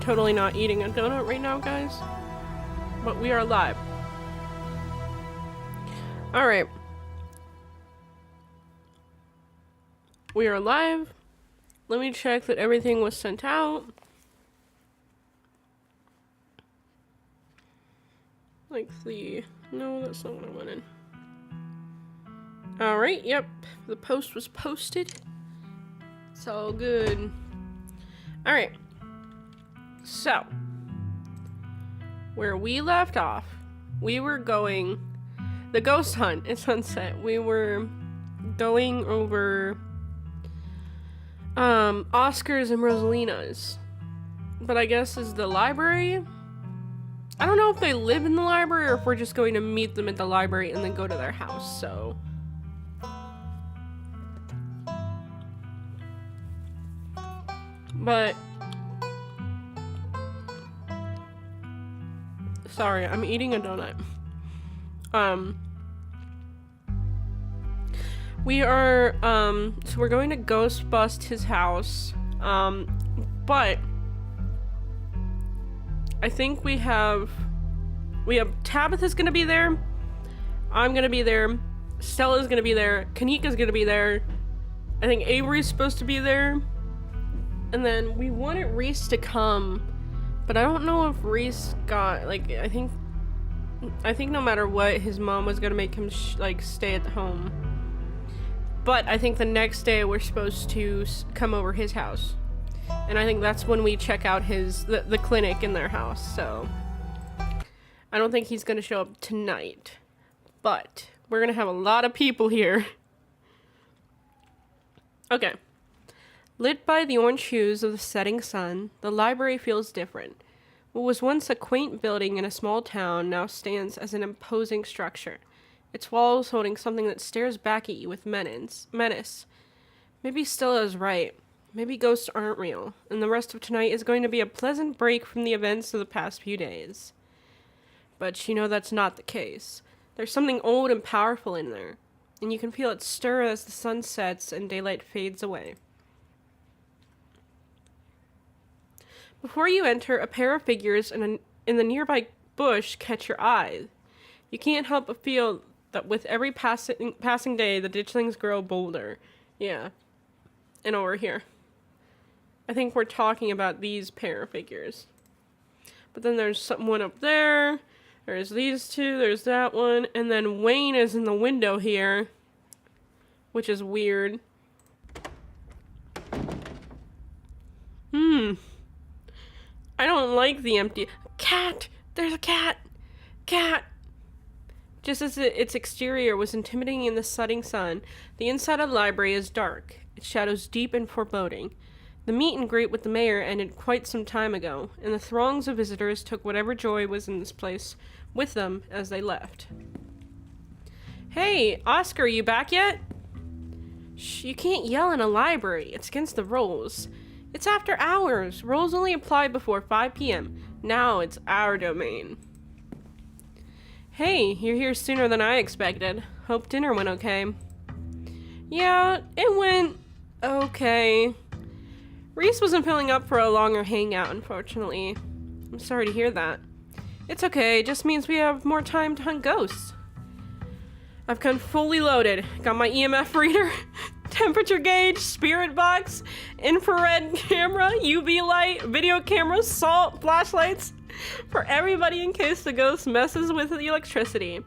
totally not eating a donut right now, guys. But we are live. Alright. We are live. Let me check that everything was sent out. Like no, that's not what I wanted. Alright, yep. The post was posted. It's all good. Alright. So, where we left off, we were going the ghost hunt at sunset. We were going over Oscar's and Rosalina's. But I guess is the library. I don't know if they live in the library or if we're just going to meet them at the library and then go to their house, so. But sorry, I'm eating a donut. We are, so we're going to ghost bust his house, but I think we have Tabitha's gonna be there, I'm gonna be there, Stella's gonna be there, Kanika's gonna be there, I think Avery's supposed to be there, and then we wanted Reese to come, but I don't know if Reese got, like, I think no matter what, his mom was gonna make him stay at home. But I think the next day we're supposed to come over his house. And I think that's when we check out the clinic in their house, so. I don't think he's gonna show up tonight. But we're gonna have a lot of people here. Okay. Lit by the orange hues of the setting sun, the library feels different. What was once a quaint building in a small town now stands as an imposing structure. Its walls holding something that stares back at you with menace. Maybe Stella is right. Maybe ghosts aren't real, and the rest of tonight is going to be a pleasant break from the events of the past few days. But you know that's not the case. There's something old and powerful in there, and you can feel it stir as the sun sets and daylight fades away. Before you enter, a pair of figures in the nearby bush catch your eye. You can't help but feel that with every passing day, the ditchlings grow bolder. Yeah. And over here. I think we're talking about these pair of figures. But then there's someone up there. There's these two. There's that one. And then Wayne is in the window here. Which is weird. I don't like the empty... Cat! There's a cat! Cat! Just as its exterior was intimidating in the setting sun, the inside of the library is dark, its shadows deep and foreboding. The meet and greet with the mayor ended quite some time ago, and the throngs of visitors took whatever joy was in this place with them as they left. Hey, Oscar, you back yet? Shh, you can't yell in a library. It's against the rules. It's after hours. Rules only apply before 5 p.m. Now it's our domain. Hey, you're here sooner than I expected. Hope dinner went okay. Yeah, it went okay. Reese wasn't feeling up for a longer hangout, unfortunately. I'm sorry to hear that. It's okay, it just means we have more time to hunt ghosts. I've come fully loaded. Got my EMF reader, temperature gauge, spirit box, infrared camera, UV light, video camera, salt, flashlights. For everybody in case the ghost messes with the electricity.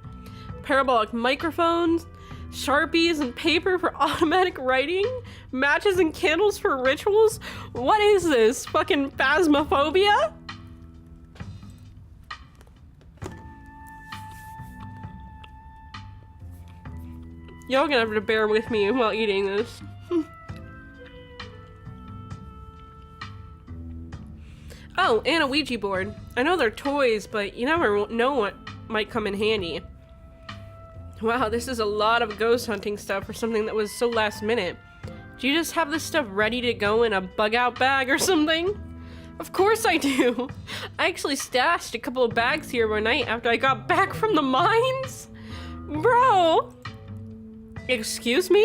Parabolic microphones, Sharpies and paper for automatic writing, matches and candles for rituals. What is this? Fucking phasmophobia? Y'all gonna have to bear with me while eating this. Oh, and a Ouija board. I know they're toys, but you never know what might come in handy. Wow, this is a lot of ghost hunting stuff for something that was so last minute. Do you just have this stuff ready to go in a bug out bag or something? Of course I do. I actually stashed a couple of bags here one night after I got back from the mines. Bro! Excuse me?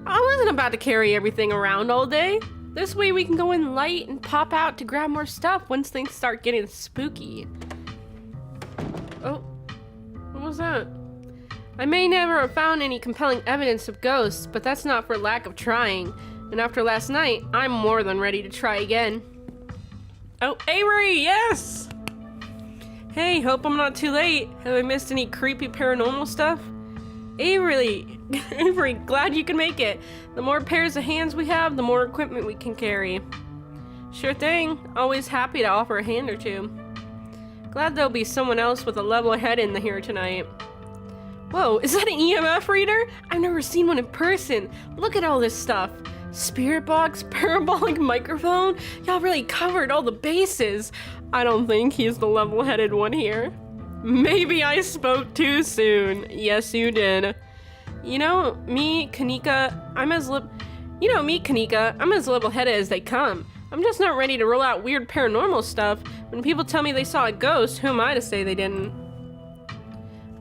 I wasn't about to carry everything around all day. This way we can go in light and pop out to grab more stuff once things start getting spooky. Oh, what was that? I may never have found any compelling evidence of ghosts, but that's not for lack of trying. And after last night, I'm more than ready to try again. Oh, Avery, yes! Hey, hope I'm not too late. Have I missed any creepy paranormal stuff? Avery, Avery, glad you can make it. The more pairs of hands we have, the more equipment we can carry. Sure thing. Always happy to offer a hand or two. Glad there'll be someone else with a level head in here tonight. Whoa, is that an EMF reader? I've never seen one in person. Look at all this stuff. Spirit box, parabolic microphone. Y'all really covered all the bases. I don't think he's the level-headed one here. Maybe I spoke too soon. Yes, you did. You know, me, Kanika, I'm as level-headed as they come. I'm just not ready to roll out weird paranormal stuff. When people tell me they saw a ghost, who am I to say they didn't?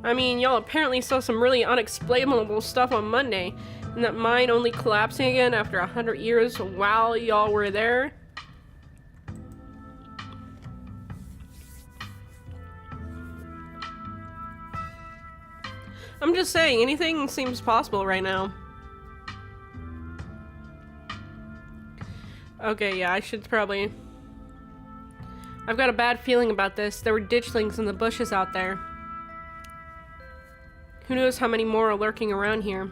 I mean, y'all apparently saw some really unexplainable stuff on Monday, and that mine only collapsing again after 100 years while y'all were there. I'm just saying, anything seems possible right now. Okay, yeah, I should probably... I've got a bad feeling about this. There were ditchlings in the bushes out there. Who knows how many more are lurking around here.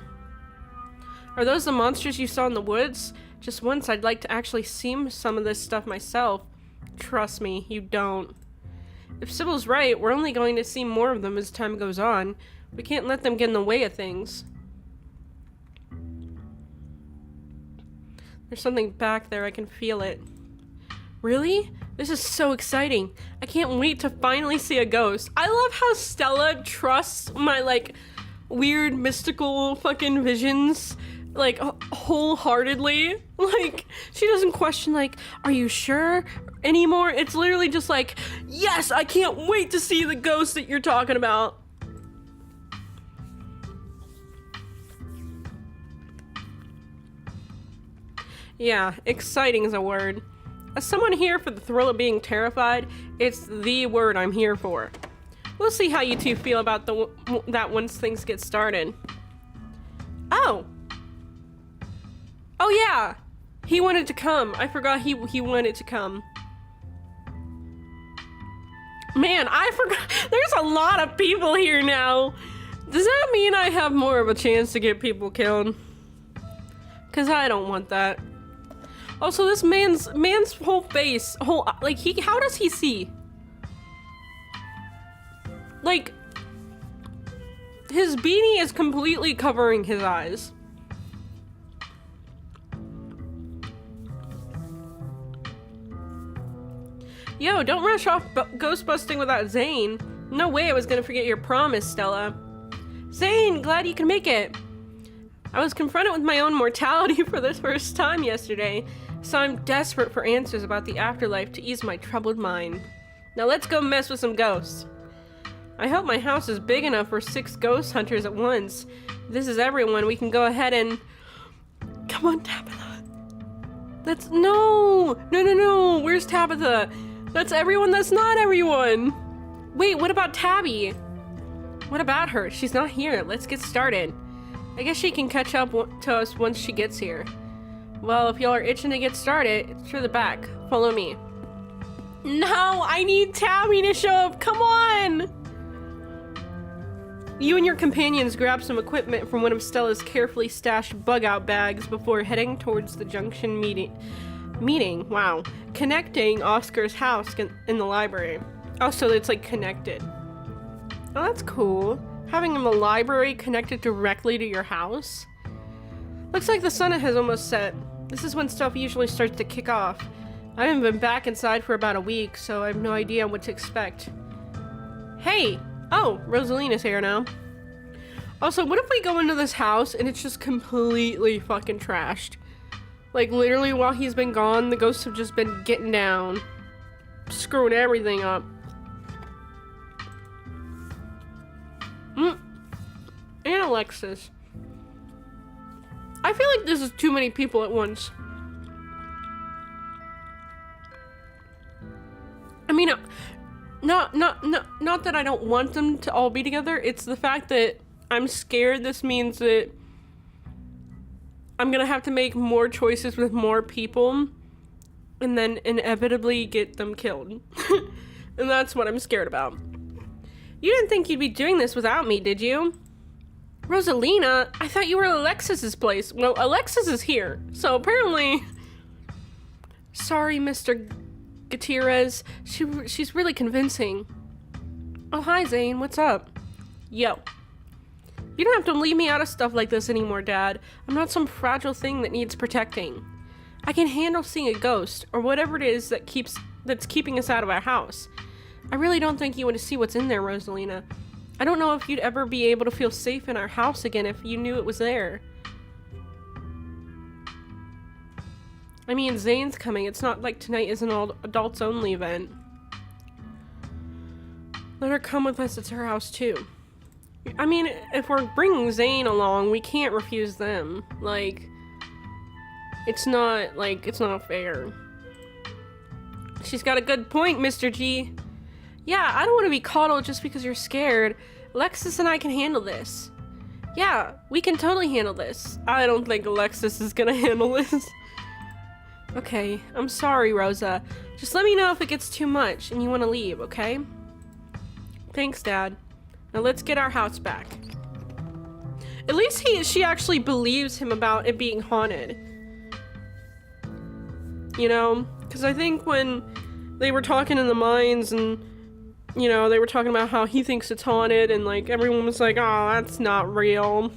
Are those the monsters you saw in the woods? Just once I'd like to actually see some of this stuff myself. Trust me, you don't. If Sybil's right, we're only going to see more of them as time goes on. We can't let them get in the way of things. There's something back there, I can feel it. Really? This is so exciting. I can't wait to finally see a ghost. I love how Stella trusts my, like, weird mystical fucking visions, like, wholeheartedly. Like, she doesn't question, like, are you sure anymore? It's literally just like, yes, I can't wait to see the ghost that you're talking about. Yeah, exciting is a word. As someone here for the thrill of being terrified, it's the word I'm here for. We'll see how you two feel about that once things get started. Oh! Oh yeah! He wanted to come. I forgot he wanted to come. Man, I forgot. There's a lot of people here now. Does that mean I have more of a chance to get people killed? Because I don't want that. Also, this man's whole face, like, how does he see? Like, his beanie is completely covering his eyes. Yo, don't rush off ghost busting without Zane. No way I was gonna forget your promise, Stella. Zane, glad you can make it. I was confronted with my own mortality for the first time yesterday, so I'm desperate for answers about the afterlife to ease my troubled mind. Now let's go mess with some ghosts. I hope my house is big enough for 6 ghost hunters at once. If this is everyone, we can go ahead and... Come on, Tabitha. That's... No! Where's Tabitha? That's everyone that's not everyone! Wait, what about Tabby? What about her? She's not here. Let's get started. I guess she can catch up to us once she gets here. Well, if y'all are itching to get started, it's through the back. Follow me. No, I need Tabby to show up. Come on! You and your companions grab some equipment from one of Stella's carefully stashed bug-out bags before heading towards the junction meeting. Wow. Connecting Oscar's house in the library. Oh, so it's like connected. Oh, that's cool. Having the library connected directly to your house. Looks like the sun has almost set. This is when stuff usually starts to kick off. I haven't been back inside for about a week, so I have no idea what to expect. Hey! Oh, Rosalina's here now. Also, what if we go into this house and it's just completely fucking trashed? Like, literally while he's been gone, the ghosts have just been getting down. Screwing everything up. And Alexis. I feel like this is too many people at once. mean, not that I don't want them to all be together. It's the fact that I'm scared this means that I'm gonna have to make more choices with more people and then inevitably get them killed. And that's what I'm scared about. You didn't think you'd be doing this without me, did you? Rosalina, I thought you were at Alexis's place. Well, Alexis is here, so apparently... Sorry, Mr. Gutierrez. She's really convincing. Oh, hi, Zane. What's up? Yo. You don't have to leave me out of stuff like this anymore, Dad. I'm not some fragile thing that needs protecting. I can handle seeing a ghost, or whatever it is that's keeping us out of our house. I really don't think you want to see what's in there, Rosalina. I don't know if you'd ever be able to feel safe in our house again if you knew it was there. I mean, Zane's coming. It's not like tonight is an adults-only event. Let her come with us. It's her house, too. I mean, if we're bringing Zane along, we can't refuse them. Like, it's not fair. She's got a good point, Mr. G. Yeah, I don't want to be coddled just because you're scared. Alexis and I can handle this. Yeah, we can totally handle this. I don't think Alexis is gonna handle this. Okay, I'm sorry, Rosa. Just let me know if it gets too much and you want to leave, okay? Thanks, Dad. Now let's get our house back. At least she actually believes him about it being haunted. You know? Because I think when they were talking in the mines and, you know, they were talking about how he thinks it's haunted and, like, everyone was like, oh, that's not real.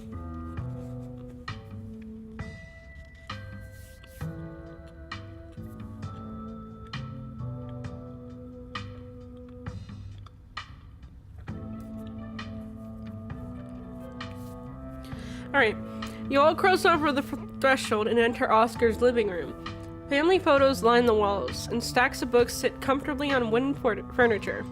Alright, you all cross over the threshold and enter Oscar's living room. Family photos line the walls, and stacks of books sit comfortably on wooden furniture.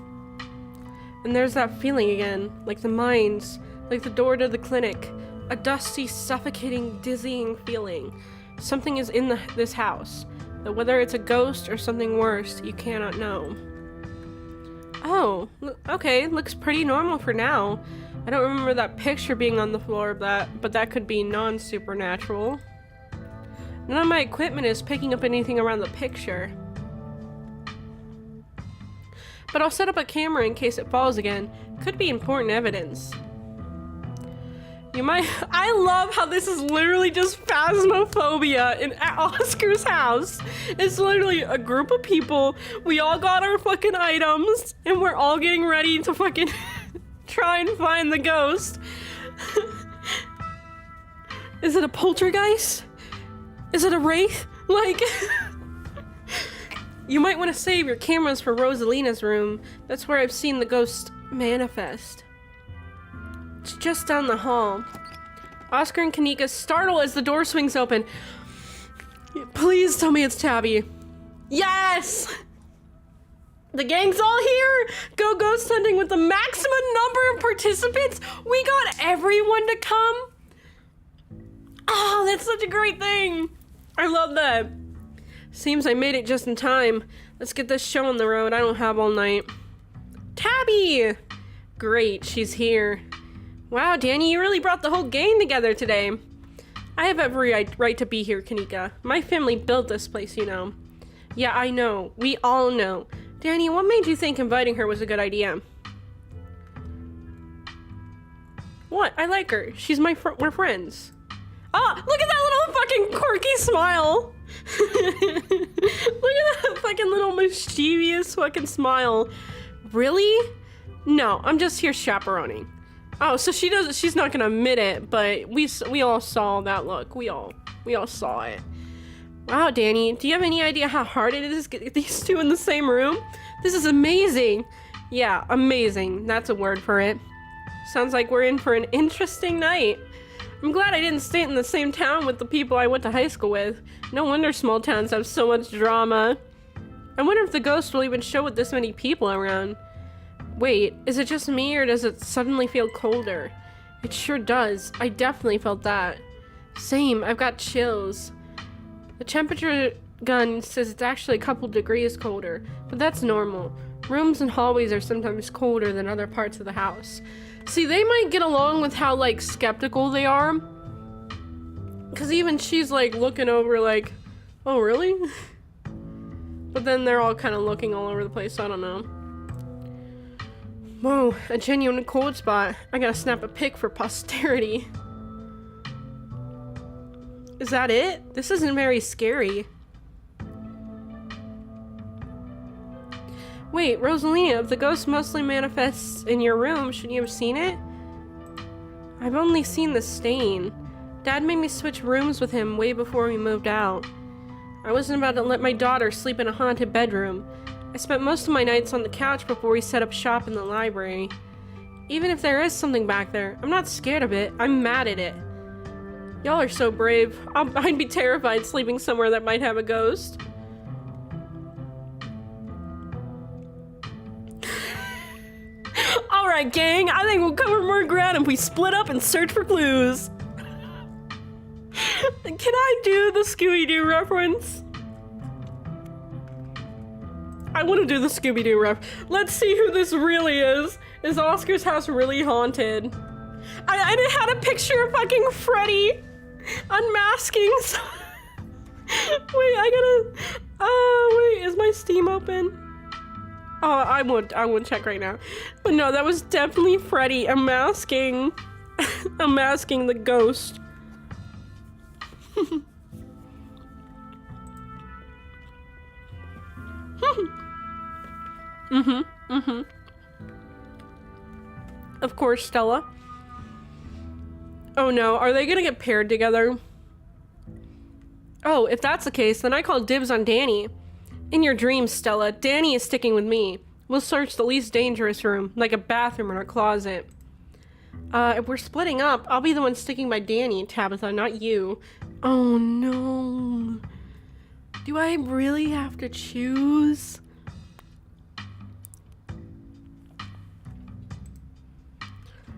And there's that feeling again, like the mines, like the door to the clinic. A dusty, suffocating, dizzying feeling. Something is in this house, but whether it's a ghost or something worse, you cannot know. Oh, okay, looks pretty normal for now. I don't remember that picture being on the floor, but that could be non-supernatural. None of my equipment is picking up anything around the picture. But I'll set up a camera in case it falls again. Could be important evidence. I love how this is literally just phasmophobia at Oscar's house. It's literally a group of people. We all got our fucking items, and we're all getting ready to fucking try and find the ghost. Is it a poltergeist? Is it a wraith? Like, you might want to save your cameras for Rosalina's room. That's where I've seen the ghost manifest. It's just down the hall. Oscar and Kanika startle as the door swings open. Please tell me it's Tabby. Yes! The gang's all here! Go ghost hunting with the maximum number of participants! We got everyone to come! Oh, that's such a great thing! I love that. Seems I made it just in time. Let's get this show on the road. I don't have all night. Tabby! Great, she's here. Wow, Danny, you really brought the whole gang together today. I have every right to be here, Kanika. My family built this place, you know. Yeah, I know. We all know. Danny, what made you think inviting her was a good idea? What? I like her. We're friends. Oh, look at that little fucking quirky smile. Look at that fucking little mischievous fucking smile. Really? No, I'm just here chaperoning. Oh, so she's not gonna admit it, but we all saw that look. We all saw it. Wow, Danny, do you have any idea how hard it is to get these two in the same room? This is amazing. Yeah, amazing. That's a word for it. Sounds like we're in for an interesting night. I'm glad I didn't stay in the same town with the people I went to high school with. No wonder small towns have so much drama. I wonder if the ghost will even show with this many people around. Wait, is it just me or does it suddenly feel colder? It sure does. I definitely felt that. Same, I've got chills. The temperature gun says it's actually a couple degrees colder, but that's normal. Rooms and hallways are sometimes colder than other parts of the house. See, they might get along with how, like, skeptical they are. Because even she's, like, looking over, like, oh, really? But then they're all kind of looking all over the place, so I don't know. Whoa, a genuine cold spot. I gotta snap a pic for posterity. Is that it? This isn't very scary. Wait, Rosalina, if the ghost mostly manifests in your room, shouldn't you have seen it? I've only seen the stain. Dad made me switch rooms with him way before we moved out. I wasn't about to let my daughter sleep in a haunted bedroom. I spent most of my nights on the couch before we set up shop in the library. Even if there is something back there, I'm not scared of it. I'm mad at it. Y'all are so brave. I'd be terrified sleeping somewhere that might have a ghost. Alright, gang, I think we'll cover more ground if we split up and search for clues. Can I do the Scooby-Doo reference? I want to do the Scooby-Doo ref. Let's see who this really is. Is Oscar's house really haunted? I had a picture of fucking Freddy unmasking. Wait, wait, is my Steam open? Oh, I won't check right now. But no, that was definitely Freddy unmasking the ghost. Of course, Stella. Oh no, are they gonna get paired together? Oh, if that's the case, then I call dibs on Danny. In your dreams, Stella, Danny is sticking with me. We'll search the least dangerous room, like a bathroom or a closet. If we're splitting up, I'll be the one sticking by Danny, Tabitha, not you. Oh no. Do I really have to choose?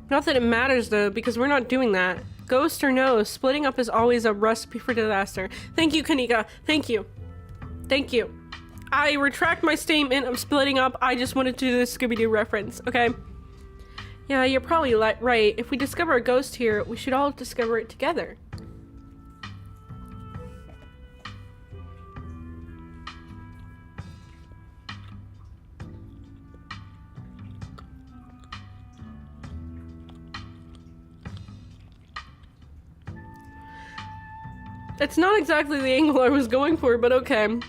Not that it matters though, because we're not doing that. Ghost or no, splitting up is always a recipe for disaster. Thank you, Kanika. Thank you. Thank you. I retract my statement of splitting up. I just wanted to do the Scooby-Doo reference, okay? Yeah, you're probably right. If we discover a ghost here, we should all discover it together. It's not exactly the angle I was going for, but okay.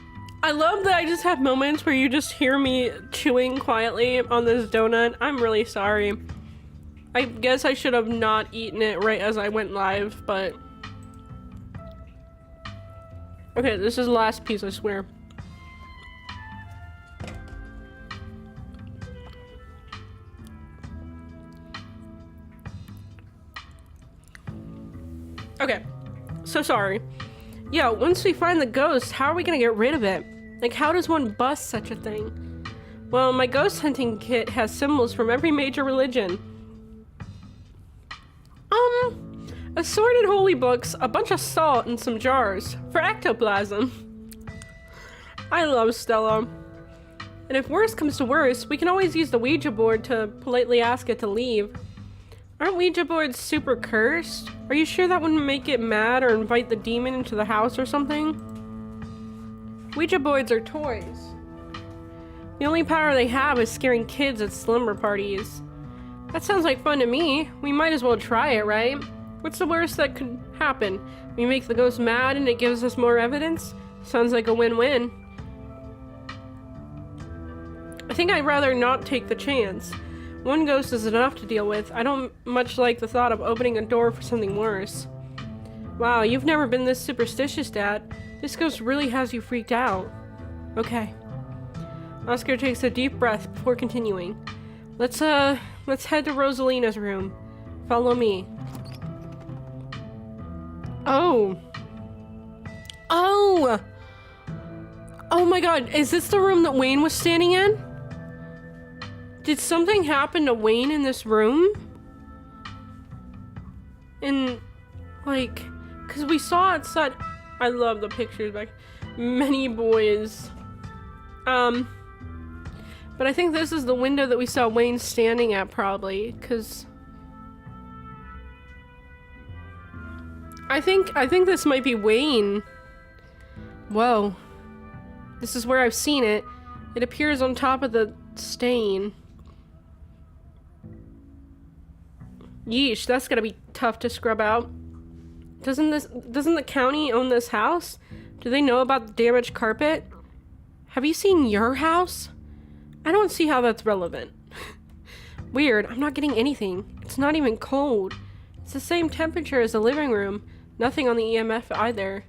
I love that I just have moments where you just hear me chewing quietly on this donut. I'm really sorry. I guess I should have not eaten it right as I went live, but... Okay, this is the last piece, I swear. Okay, so sorry. Yeah, once we find the ghost, how are we gonna get rid of it? Like, how does one bust such a thing? Well, my ghost hunting kit has symbols from every major religion. Assorted holy books, a bunch of salt, and some jars for ectoplasm. I love Stella. And if worse comes to worse, we can always use the Ouija board to politely ask it to leave. Aren't Ouija boards super cursed? Are you sure that wouldn't make it mad or invite the demon into the house or something? Ouija boards are toys. The only power they have is scaring kids at slumber parties. That sounds like fun to me. We might as well try it, right? What's the worst that could happen? We make the ghost mad and it gives us more evidence? Sounds like a win-win. I think I'd rather not take the chance. One ghost is enough to deal with. I don't much like the thought of opening a door for something worse. Wow, you've never been this superstitious, Dad. This ghost really has you freaked out. Okay. Oscar takes a deep breath before continuing. Let's head to Rosalina's room. Follow me. Oh. Oh! Oh my god, is this the room that Wayne was standing in? Did something happen to Wayne in this room? And, like, because we saw outside. I love the pictures back. Many boys. But I think this is the window that we saw Wayne standing at, probably, because I think this might be Wayne. Whoa. This is where I've seen it. It appears on top of the stain. Yeesh, that's gonna be tough to scrub out. Doesn't the county own this house? Do they know about the damaged carpet? Have you seen your house? I don't see how that's relevant. Weird, I'm not getting anything. It's not even cold. It's the same temperature as the living room. Nothing on the EMF either.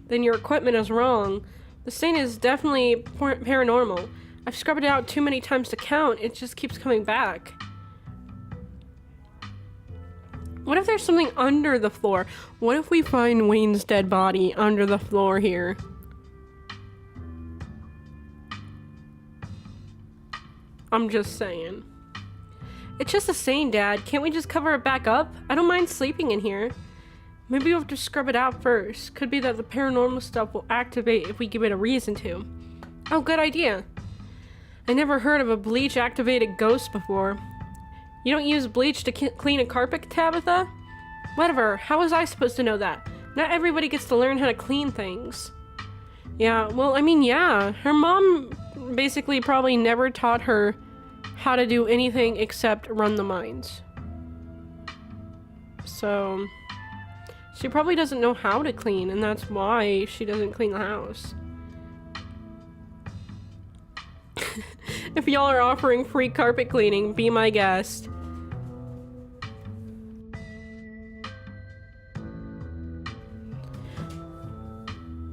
Then your equipment is wrong. The stain is definitely paranormal. I've scrubbed it out too many times to count. It just keeps coming back. What if there's something under the floor? What if we find Wayne's dead body under the floor here? I'm just saying. It's just a stain, Dad. Can't we just cover it back up? I don't mind sleeping in here. Maybe we'll have to scrub it out first. Could be that the paranormal stuff will activate if we give it a reason to. Oh, good idea. I never heard of a bleach-activated ghost before. You don't use bleach to clean a carpet, Tabitha? Whatever, how was I supposed to know that? Not everybody gets to learn how to clean things. Yeah, well, I mean, yeah. Her mom basically probably never taught her how to do anything except run the mines. So she probably doesn't know how to clean, and that's why she doesn't clean the house. If y'all are offering free carpet cleaning, be my guest.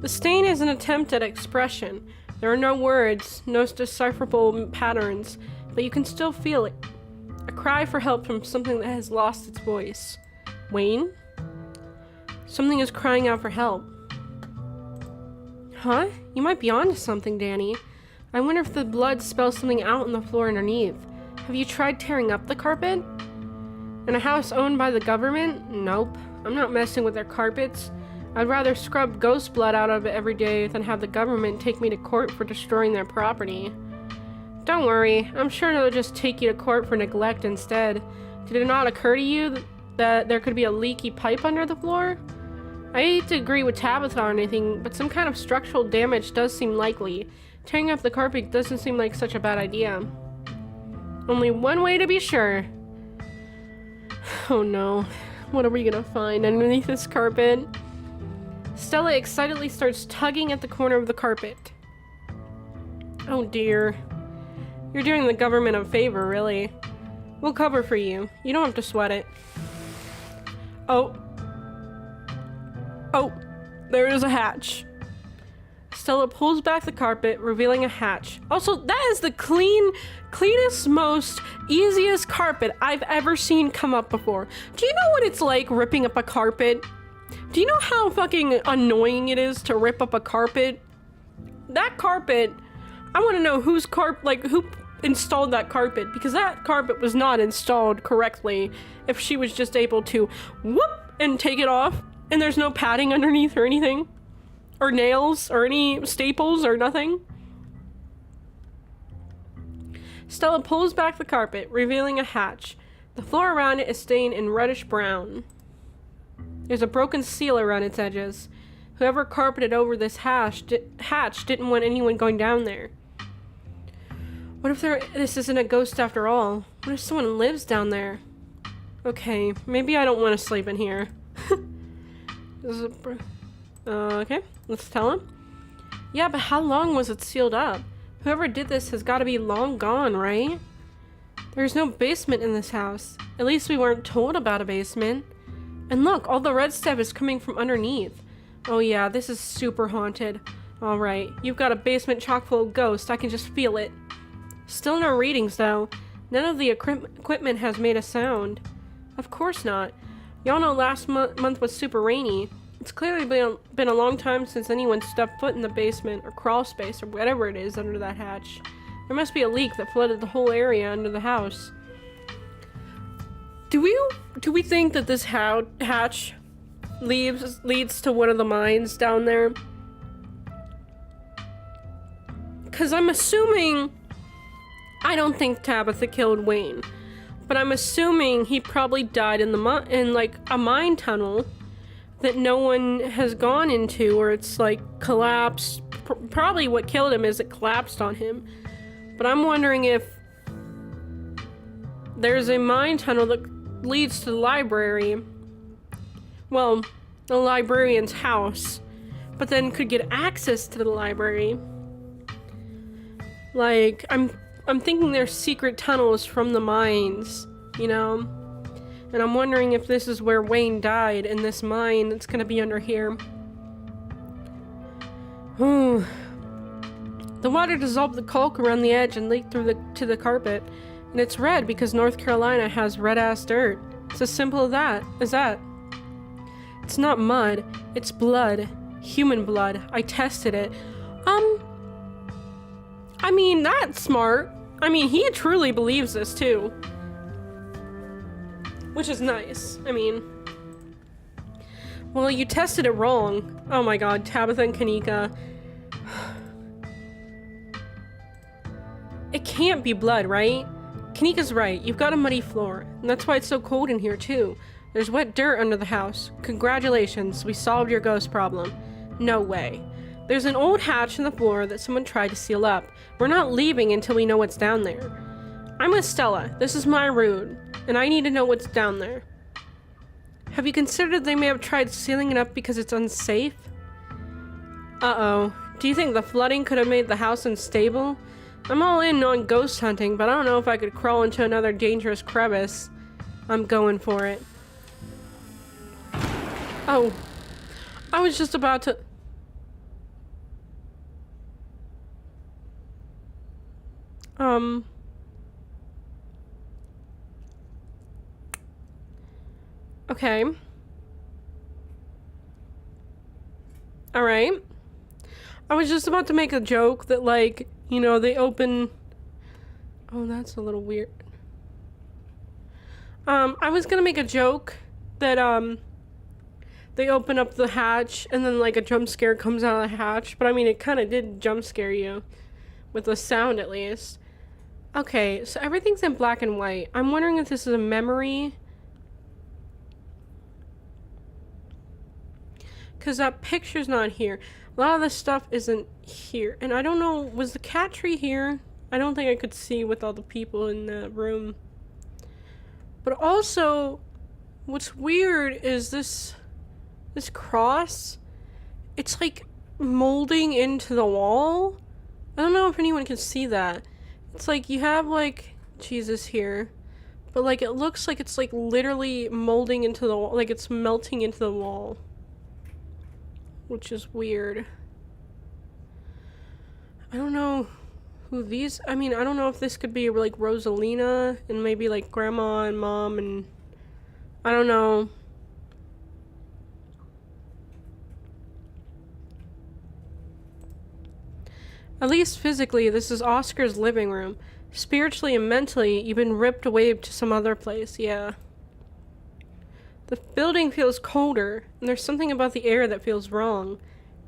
The stain is an attempt at expression. There are no words, no decipherable patterns, but you can still feel it. A cry for help from something that has lost its voice. Wayne? Something is crying out for help. Huh? You might be onto something, Danny. I wonder if the blood spells something out on the floor underneath. Have you tried tearing up the carpet? In a house owned by the government? Nope. I'm not messing with their carpets. I'd rather scrub ghost blood out of it every day than have the government take me to court for destroying their property. Don't worry. I'm sure they'll just take you to court for neglect instead. Did it not occur to you that there could be a leaky pipe under the floor? I hate to agree with Tabitha or anything, but some kind of structural damage does seem likely. Tearing up the carpet doesn't seem like such a bad idea. Only one way to be sure. Oh no. What are we gonna find underneath this carpet? Stella excitedly starts tugging at the corner of the carpet. Oh dear. You're doing the government a favor, really. We'll cover for you. You don't have to sweat it. Oh. Oh, there is a hatch. Stella pulls back the carpet, revealing a hatch. Also, that is the cleanest, most easiest carpet I've ever seen come up before. Do you know what it's like ripping up a carpet? Do you know how fucking annoying it is to rip up a carpet? That carpet, I want to know who installed that carpet, because that carpet was not installed correctly if she was just able to whoop and take it off and there's no padding underneath or anything. Or nails, or any staples, or nothing. Stella pulls back the carpet, revealing a hatch. The floor around it is stained in reddish brown. There's a broken seal around its edges. Whoever carpeted over this hatch didn't want anyone going down there. What if this isn't a ghost after all? What if someone lives down there? Okay, maybe I don't want to sleep in here. Okay, let's tell him. Yeah, but how long was it sealed up? Whoever did this has got to be long gone, right? There's no basement in this house. At least we weren't told about a basement. And look, all the red stuff is coming from underneath. Oh yeah, this is super haunted. Alright, you've got a basement chock full of ghosts. I can just feel it. Still no readings, though. None of the equipment has made a sound. Of course not. Y'all know last month was super rainy. It's clearly been a long time since anyone stepped foot in the basement or crawl space or whatever it is under that hatch. There must be a leak that flooded the whole area under the house. Do we think that this hatch leads to one of the mines down there? Because I'm assuming I don't think Tabitha killed Wayne, but I'm assuming he probably died in in like a mine tunnel that no one has gone into, or it's like collapsed. Probably what killed him is it collapsed on him. But I'm wondering if there's a mine tunnel that leads to the library. Well, the librarian's house, but then could get access to the library. Like, I'm thinking there's secret tunnels from the mines, you know? And I'm wondering if this is where Wayne died, in this mine that's gonna be under here. Ooh. The water dissolved the caulk around the edge and leaked through to the carpet. And it's red because North Carolina has red-ass dirt. It's as simple as that. It's not mud, it's blood. Human blood. I tested it. I mean, that's smart. I mean, he truly believes this, too. Which is nice. I mean... Well, you tested it wrong. Oh my god, Tabitha and Kanika. It can't be blood, right? Kanika's right. You've got a muddy floor. And that's why it's so cold in here, too. There's wet dirt under the house. Congratulations, we solved your ghost problem. No way. There's an old hatch in the floor that someone tried to seal up. We're not leaving until we know what's down there. I'm with Stella. This is my room, and I need to know what's down there. Have you considered they may have tried sealing it up because it's unsafe? Uh-oh. Do you think the flooding could have made the house unstable? I'm all in on ghost hunting, but I don't know if I could crawl into another dangerous crevice. I'm going for it. Oh. I was just about to... Okay. Alright. I was just about to make a joke that, like, you know, they open... Oh, that's a little weird. I was gonna make a joke that, they open up the hatch and then, like, a jump scare comes out of the hatch. But, I mean, it kind of did jump scare you. With the sound, at least. Okay, so everything's in black and white. I'm wondering if this is a memory. Because that picture's not here. A lot of this stuff isn't here. And I don't know, was the cat tree here? I don't think I could see with all the people in the room. But also, what's weird is this cross. It's like molding into the wall. I don't know if anyone can see that. It's like you have like Jesus here, but like it looks like it's like literally molding into the wall, like it's melting into the wall, which is weird. I don't know who these, I mean, I don't know if this could be like Rosalina and maybe like grandma and mom and I don't know. At least physically, this is Oscar's living room. Spiritually and mentally, you've been ripped away to some other place, yeah. The building feels colder, and there's something about the air that feels wrong.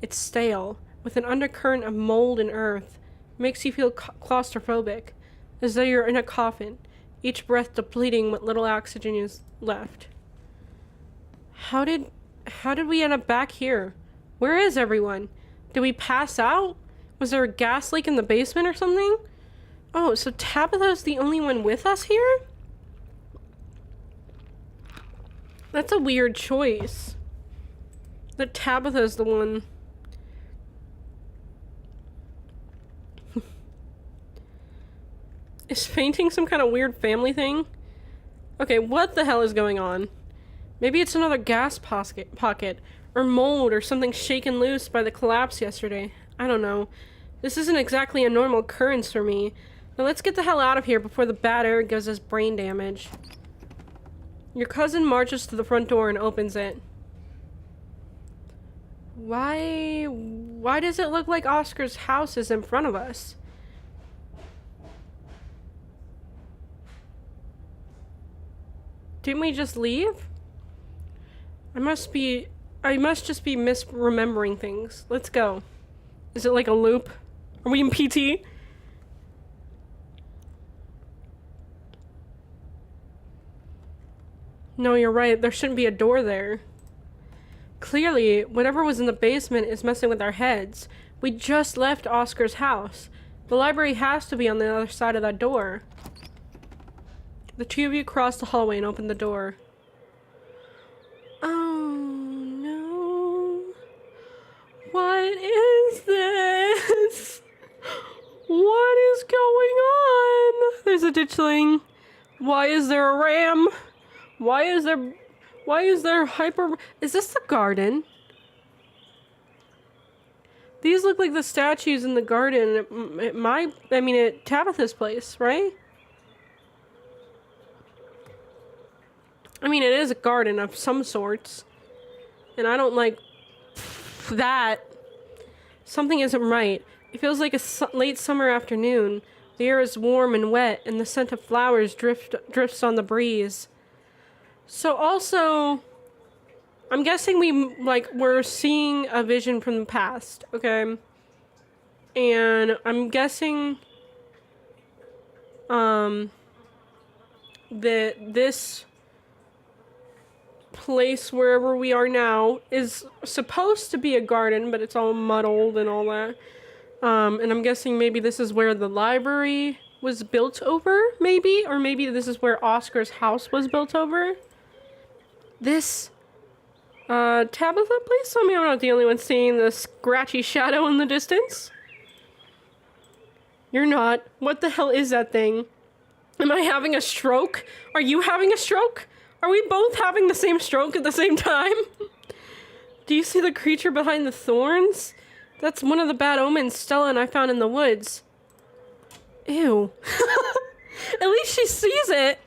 It's stale, with an undercurrent of mold and earth. It makes you feel claustrophobic, as though you're in a coffin, each breath depleting what little oxygen is left. How did we end up back here? Where is everyone? Did we pass out? Was there a gas leak in the basement or something? Oh, so Tabitha's the only one with us here? That's a weird choice. That Tabitha's the one. Is fainting some kind of weird family thing? Okay, what the hell is going on? Maybe it's another gas pocket, or mold, or something shaken loose by the collapse yesterday. I don't know. This isn't exactly a normal occurrence for me. Now let's get the hell out of here before the bad air gives us brain damage. Your cousin marches to the front door and opens it. Why does it look like Oscar's house is in front of us? Didn't we just leave? I must just be misremembering things. Let's go. Is it like a loop? Are we in PT? No, you're right. There shouldn't be a door there. Clearly, whatever was in the basement is messing with our heads. We just left Oscar's house. The library has to be on the other side of that door. The two of you crossed the hallway and opened the door. Oh, no. What is this? What is going on? There's a ditchling. Why is there a ram? Why is there hyper... Is this the garden? These look like the statues in the garden at Tabitha's place, right? I mean, it is a garden of some sorts. And I don't like that. Something isn't right. It feels like a late summer afternoon. The air is warm and wet, and the scent of flowers drifts on the breeze. So also, I'm guessing we're seeing a vision from the past, okay? And I'm guessing, that this place, wherever we are now, is supposed to be a garden, but it's all muddled and all that. And I'm guessing maybe this is where the library was built over, maybe? Or maybe this is where Oscar's house was built over. This, Tabitha, please tell me I'm not the only one seeing the scratchy shadow in the distance. You're not. What the hell is that thing? Am I having a stroke? Are you having a stroke? Are we both having the same stroke at the same time? Do you see the creature behind the thorns? That's one of the bad omens Stella and I found in the woods. Ew. At least she sees it.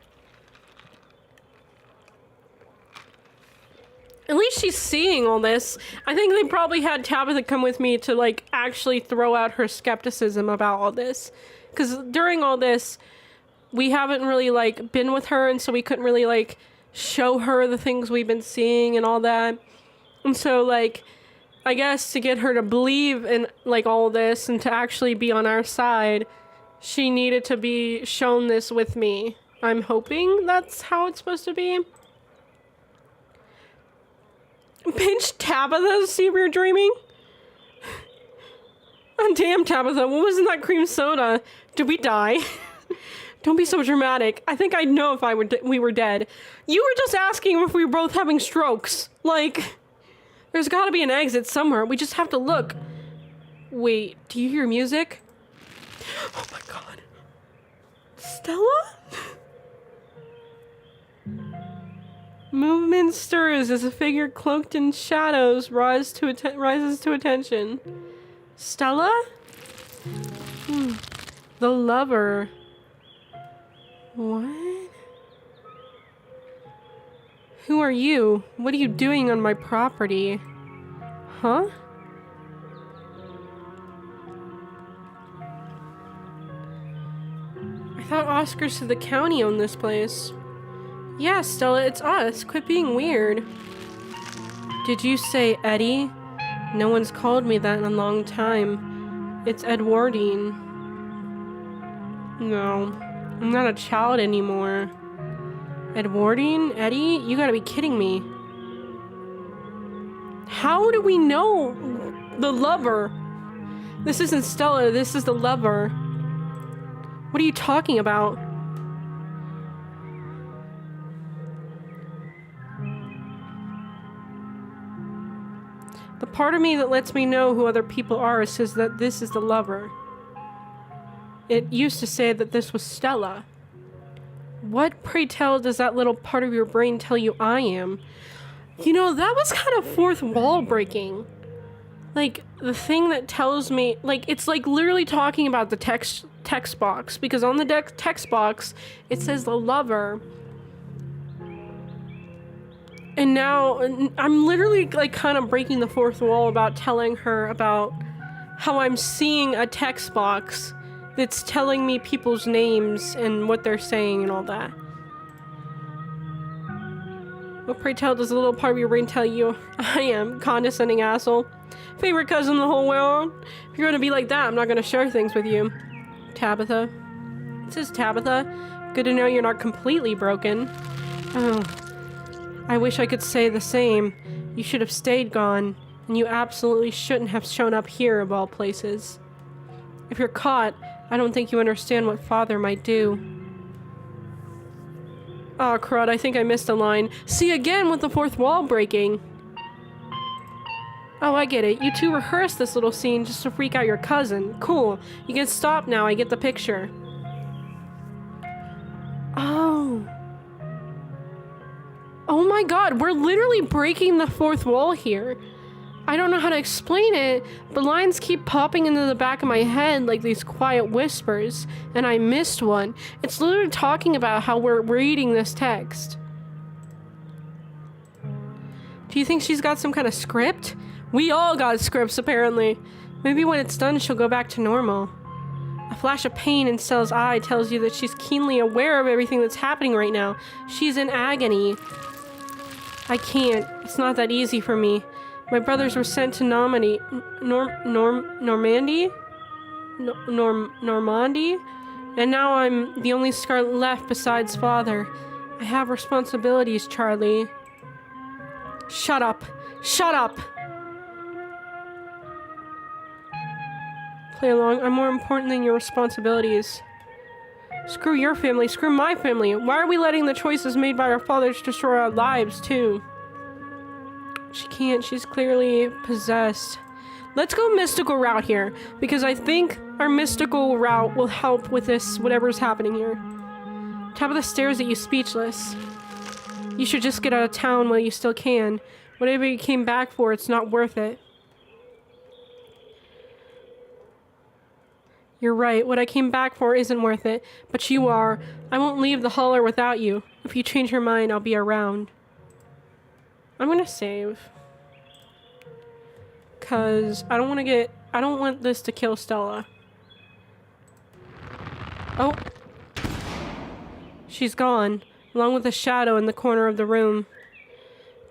At least she's seeing all this. I think they probably had Tabitha come with me to, like, actually throw out her skepticism about all this. Because during all this, we haven't really, like, been with her, and so we couldn't really, like, show her the things we've been seeing and all that. And so, like, I guess to get her to believe in, like, all this and to actually be on our side, she needed to be shown this with me. I'm hoping that's how it's supposed to be. Pinch Tabitha to see if you're dreaming? Oh, damn, Tabitha, what was in that cream soda? Did we die? Don't be so dramatic. I think I'd know if we were dead. You were just asking if we were both having strokes. Like, there's gotta be an exit somewhere. We just have to look. Wait, do you hear music? Oh my god. Stella? Movement stirs as a figure cloaked in shadows rises to attention. Stella? The lover. What? Who are you? What are you doing on my property? Huh? I thought Oscars to the county owned this place. Yeah, Stella, it's us. Quit being weird. Did you say Eddie? No one's called me that in a long time. It's Edwardine. No, I'm not a child anymore. Edwardine? Eddie? You gotta be kidding me. How do we know the lover? This isn't Stella, this is the lover. What are you talking about? The part of me that lets me know who other people are says that this is the lover. It used to say that this was Stella. What, pray tell, does that little part of your brain tell you I am? You know, that was kind of fourth wall breaking. Like, the thing that tells me, like, it's like literally talking about the text box, because on the text box, it says the lover. And now, I'm literally, like, kind of breaking the fourth wall about telling her about how I'm seeing a text box that's telling me people's names and what they're saying and all that. What, pray tell, does a little part of your brain tell you I am? Condescending asshole. Favorite cousin in the whole world? If you're gonna be like that, I'm not gonna share things with you. Tabitha. This is Tabitha. Good to know you're not completely broken. Oh. I wish I could say the same. You should have stayed gone, and you absolutely shouldn't have shown up here of all places. If you're caught, I don't think you understand what Father might do. Aw, crud, I think I missed a line. See again with the fourth wall breaking. Oh, I get it. You two rehearsed this little scene just to freak out your cousin. Cool. You can stop now. I get the picture. Oh. Oh my god, we're literally breaking the fourth wall here. I don't know how to explain it, but lines keep popping into the back of my head like these quiet whispers, and I missed one. It's literally talking about how we're reading this text. Do you think she's got some kind of script? We all got scripts, apparently. Maybe when it's done, she'll go back to normal. A flash of pain in Stella's eye tells you that she's keenly aware of everything that's happening right now. She's in agony. I can't. It's not that easy for me. My brothers were sent to Normandy? Normandy? And now I'm the only Scarlet left besides Father. I have responsibilities, Charlie. Shut up. Shut up! Play along. I'm more important than your responsibilities. Screw your family. Screw my family. Why are we letting the choices made by our fathers destroy our lives, too? She can't. She's clearly possessed. Let's go mystical route here, because I think our mystical route will help with this, whatever's happening here. Tabitha stares at you speechless. You should just get out of town while you still can. Whatever you came back for, it's not worth it. You're right. What I came back for isn't worth it, but you are. I won't leave the holler without you. If you change your mind, I'll be around. I'm gonna save. Cause I don't want this to kill Stella. Oh. She's gone, along with a shadow in the corner of the room.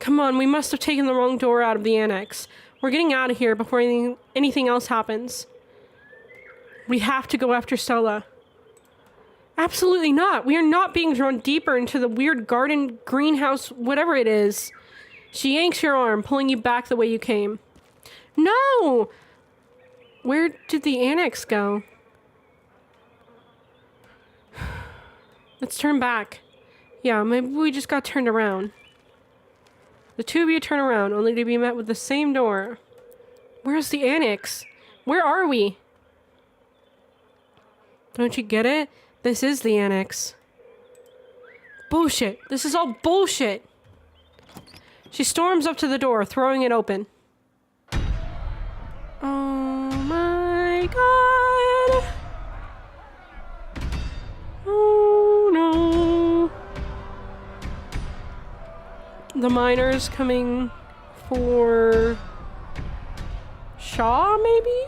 Come on, we must have taken the wrong door out of the annex. We're getting out of here before anything else happens. We have to go after Stella. Absolutely not. We are not being drawn deeper into the weird garden, greenhouse, whatever it is. She yanks your arm, pulling you back the way you came. No! Where did the annex go? Let's turn back. Yeah, maybe we just got turned around. The two of you turn around, only to be met with the same door. Where's the annex? Where are we? Don't you get it? This is the annex. Bullshit. This is all bullshit. She storms up to the door, throwing it open. Oh my god. Oh no. The miners coming for Shaw, maybe?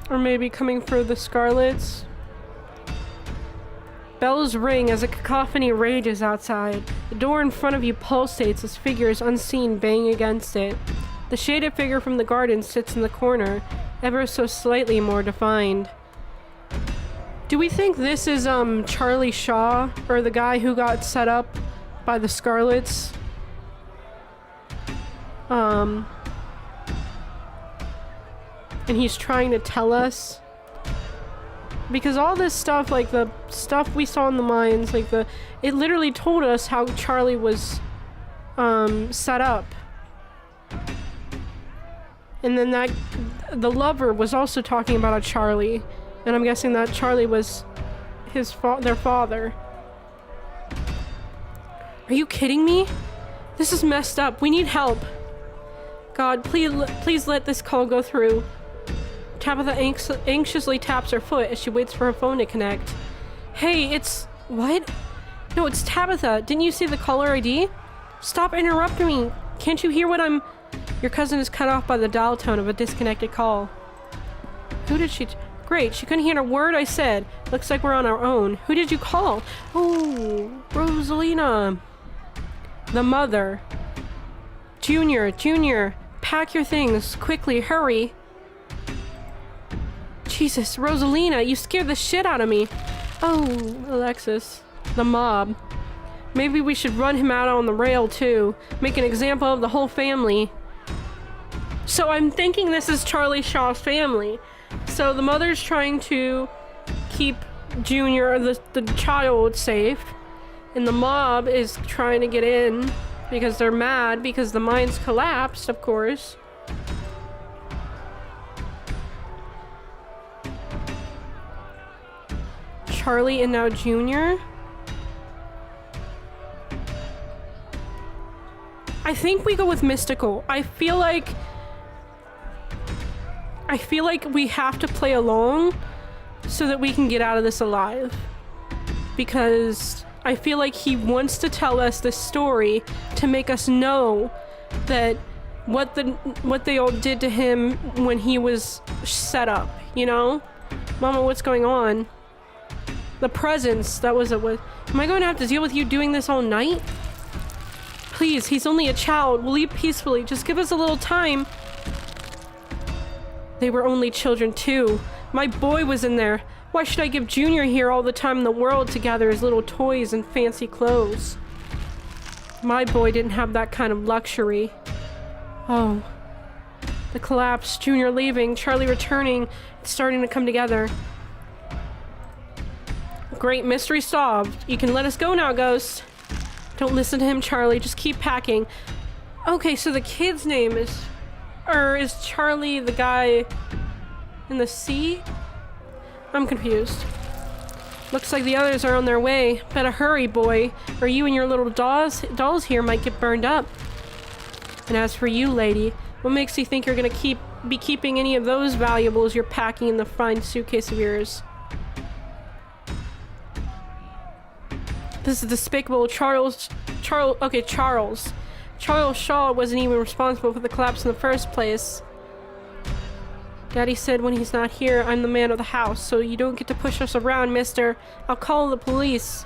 Or maybe coming for the Scarlets. Bells ring as a cacophony rages outside. The door in front of you pulsates as figures unseen bang against it. The shaded figure from the garden sits in the corner, ever so slightly more defined. Do we think this is Charlie Shaw, or the guy who got set up by the Scarlets? And he's trying to tell us, because all this stuff, like the stuff we saw in the mines, like it literally told us how Charlie was set up, and then the lover was also talking about a Charlie, and I'm guessing that Charlie was their father. Are you kidding me? This is messed up. We need help. God, please let this call go through. Tabitha anxiously taps her foot as she waits for her phone to connect. Hey, it's... What? No, it's Tabitha. Didn't you see the caller ID? Stop interrupting me. Can't you hear what I'm... Your cousin is cut off by the dial tone of a disconnected call. Who did she... Great, she couldn't hear a word I said. Looks like we're on our own. Who did you call? Oh, Rosalina. The mother. Junior, pack your things. Quickly, hurry. Jesus, Rosalina, you scared the shit out of me. Oh, Alexis. The mob. Maybe we should run him out on the rail too. Make an example of the whole family. So I'm thinking this is Charlie Shaw's family. So the mother's trying to keep Junior, the child, safe. And the mob is trying to get in because they're mad because the mines collapsed, of course. Charlie and now Junior. I think we go with mystical. I feel like we have to play along so that we can get out of this alive. Because I feel like he wants to tell us this story to make us know that what they all did to him when he was set up, you know? Mama, what's going on? The presence, that was it. Am I going to have to deal with you doing this all night? Please, he's only a child. We'll leave peacefully. Just give us a little time. They were only children too. My boy was in there. Why should I give Junior here all the time in the world to gather his little toys and fancy clothes? My boy didn't have that kind of luxury. Oh. The collapse, Junior leaving, Charlie returning, it's starting to come together. Great, mystery solved. You can let us go now, Ghost. Don't listen to him, Charlie. Just keep packing. Okay, so the kid's name is... Or is Charlie the guy in the sea? I'm confused. Looks like the others are on their way. Better hurry, boy, or you and your little dolls here might get burned up. And as for you, lady, what makes you think you're gonna be keeping any of those valuables you're packing in the fine suitcase of yours? This is despicable. Charles Shaw wasn't even responsible for the collapse in the first place. Daddy said when he's not here, I'm the man of the house, so you don't get to push us around, mister. I'll call the police.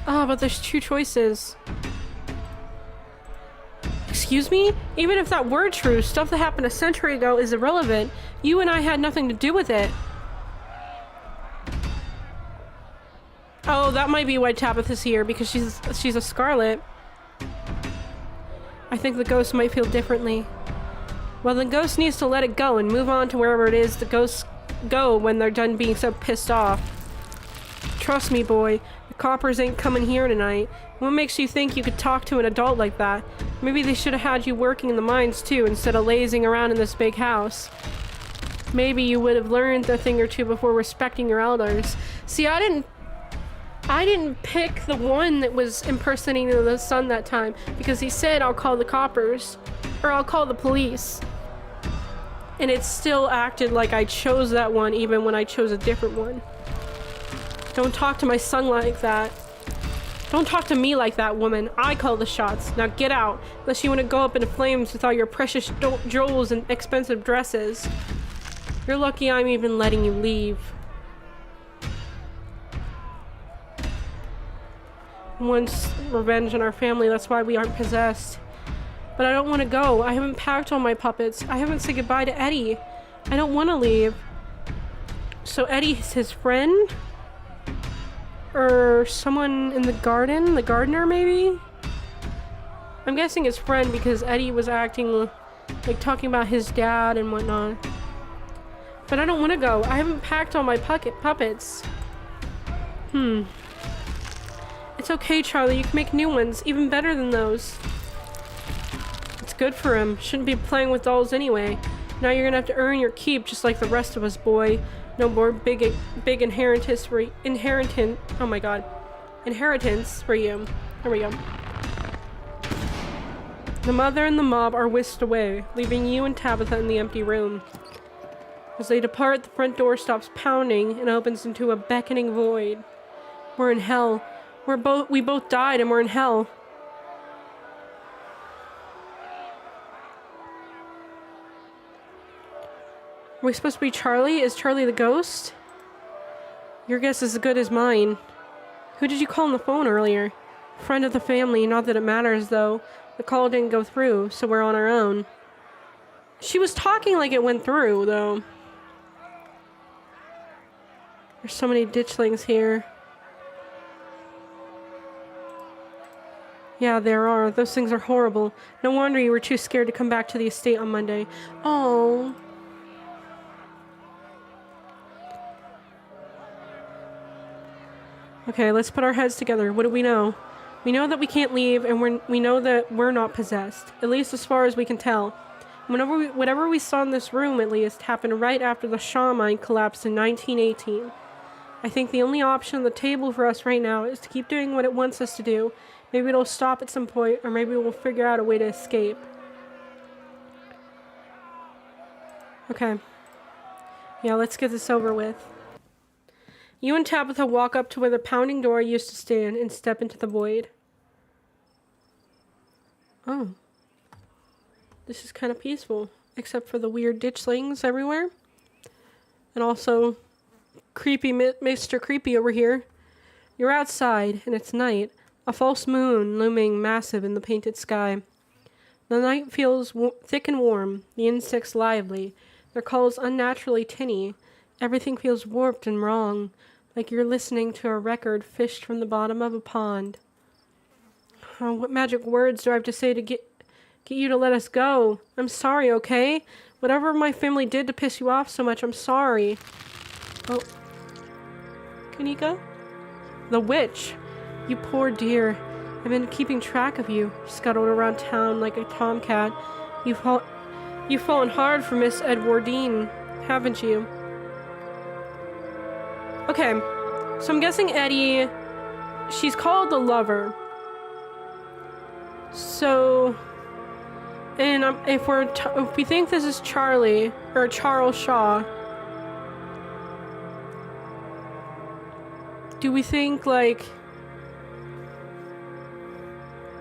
Ah, but there's two choices. Excuse me? Even if that were true, stuff that happened a century ago is irrelevant. You and I had nothing to do with it. Oh, that might be why Tabitha's here, because she's a Scarlet. I think the ghost might feel differently. Well, the ghost needs to let it go and move on to wherever it is the ghosts go when they're done being so pissed off. Trust me, boy. The coppers ain't coming here tonight. What makes you think you could talk to an adult like that? Maybe they should have had you working in the mines too, instead of lazing around in this big house. Maybe you would have learned a thing or two before respecting your elders. See, I didn't pick the one that was impersonating the son that time because he said, I'll call the coppers, or I'll call the police. And it still acted like I chose that one even when I chose a different one. Don't talk to my son like that. Don't talk to me like that, woman. I call the shots. Now get out, unless you want to go up into flames with all your precious jewels and expensive dresses. You're lucky I'm even letting you leave. Once revenge on our family, that's why we aren't possessed. But I don't want to go. I haven't packed all my puppets. I haven't said goodbye to Eddie. I don't want to leave. So Eddie's his friend? Or someone in the garden? The gardener, maybe? I'm guessing his friend because Eddie was acting like talking about his dad and whatnot. But I don't want to go. I haven't packed all my puppets. It's okay, Charlie. You can make new ones, even better than those. It's good for him. Shouldn't be playing with dolls anyway. Now you're gonna have to earn your keep just like the rest of us, boy. No more big inheritance for inheritance. Oh my god. Inheritance for you. There we go. The mother and the mob are whisked away, leaving you and Tabitha in the empty room. As they depart, the front door stops pounding and opens into a beckoning void. We're in hell. We both died and we're in hell. Are we supposed to be Charlie? Is Charlie the ghost? Your guess is as good as mine. Who did you call on the phone earlier? Friend of the family, not that it matters though. The call didn't go through, so we're on our own. She was talking like it went through, though. There's so many ditchlings here. Yeah, there are. Those things are horrible. No wonder you were too scared to come back to the estate on Monday. Oh. Okay, let's put our heads together. What do we know? We know that we can't leave, and we know that we're not possessed. At least as far as we can tell. Whatever we saw in this room, at least, happened right after the Shaw mine collapsed in 1918. I think the only option on the table for us right now is to keep doing what it wants us to do. Maybe it'll stop at some point, or maybe we'll figure out a way to escape. Okay. Yeah, let's get this over with. You and Tabitha walk up to where the pounding door used to stand and step into the void. Oh. This is kind of peaceful, except for the weird ditchlings everywhere. And also, creepy Mr. Creepy over here. You're outside, and it's night. A false moon looming massive in the painted sky. The night feels thick and warm, the insects lively, their calls unnaturally tinny. Everything feels warped and wrong, like you're listening to a record fished from the bottom of a pond. Oh, what magic words do I have to say to get you to let us go? I'm sorry, okay? Whatever my family did to piss you off so much, I'm sorry. Oh. Kanika? The witch. You poor dear. I've been keeping track of you, scuttled around town like a tomcat. You've fallen hard for Miss Edwardine, haven't you? Okay, so I'm guessing Eddie, she's called the lover. So, and if we think this is Charlie, or Charles Shaw, do we think, like,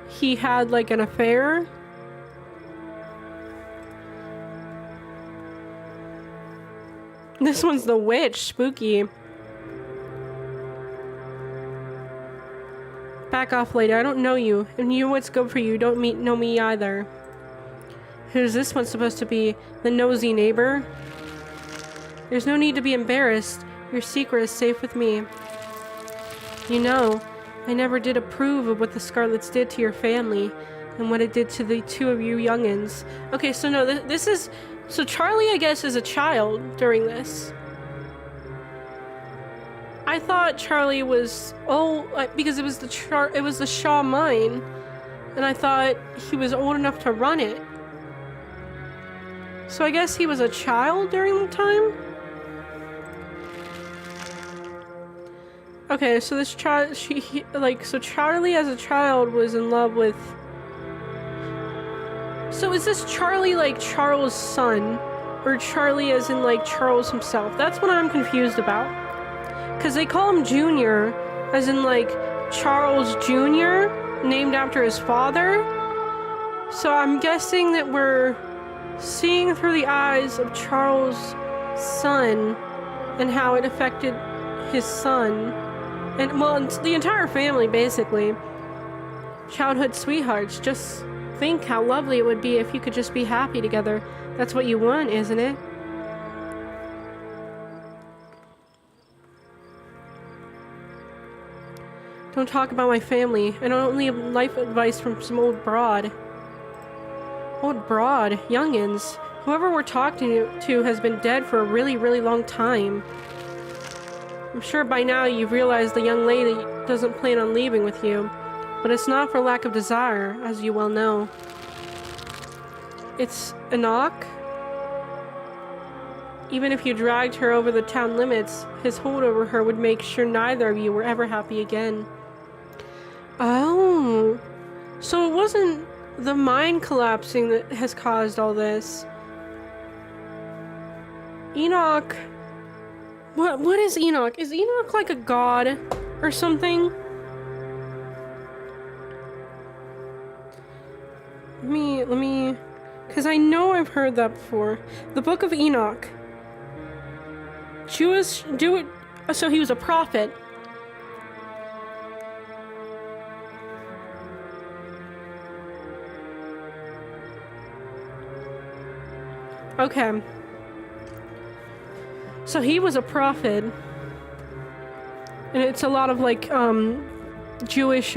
he had, like, an affair? This one's the witch. Spooky. Back off, lady. I don't know you. And you know what's good for you. Don't know me either. Who's this one supposed to be? The nosy neighbor? There's no need to be embarrassed. Your secret is safe with me. You know, I never did approve of what the Scarlets did to your family and what it did to the two of you youngins. Okay, so no, this is... So Charlie, I guess, is a child during this. I thought Charlie was... Oh, because it was the Shaw mine. And I thought he was old enough to run it. So I guess he was a child during the time? Okay, so this child, so Charlie as a child was in love with... So is this Charlie like Charles' son? Or Charlie as in like Charles himself? That's what I'm confused about. Because they call him Junior, as in like Charles Jr., named after his father. So I'm guessing that we're seeing through the eyes of Charles' son and how it affected his son. And, well, the entire family, basically. Childhood sweethearts. Just think how lovely it would be if you could just be happy together. That's what you want, isn't it? Don't talk about my family. I don't need life advice from some old broad. Old broad? Youngins. Whoever we're talking to has been dead for a really, really long time. I'm sure by now you've realized the young lady doesn't plan on leaving with you, but it's not for lack of desire, as you well know. It's Enoch. Even if you dragged her over the town limits, his hold over her would make sure neither of you were ever happy again. Oh, so it wasn't the mine collapsing that has caused all this. Enoch... What is Enoch? Is Enoch like a god or something? Let me, because I know I've heard that before. The Book of Enoch. So he was a prophet. Okay. So he was a prophet, and it's a lot of like Jewish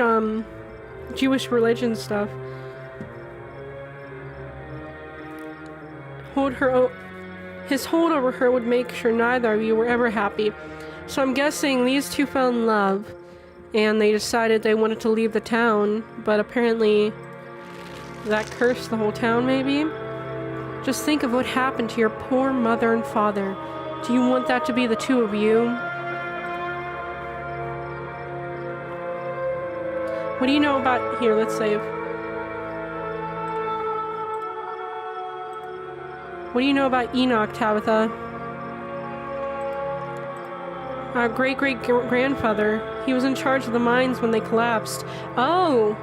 Jewish religion stuff. His hold over her would make sure neither of you were ever happy. So I'm guessing these two fell in love, and they decided they wanted to leave the town, but apparently that cursed the whole town, maybe? Just think of what happened to your poor mother and father. Do you want that to be the two of you? What do you know about... Here, let's save. What do you know about Enoch, Tabitha? Our great-great-grandfather. He was in charge of the mines when they collapsed. Oh!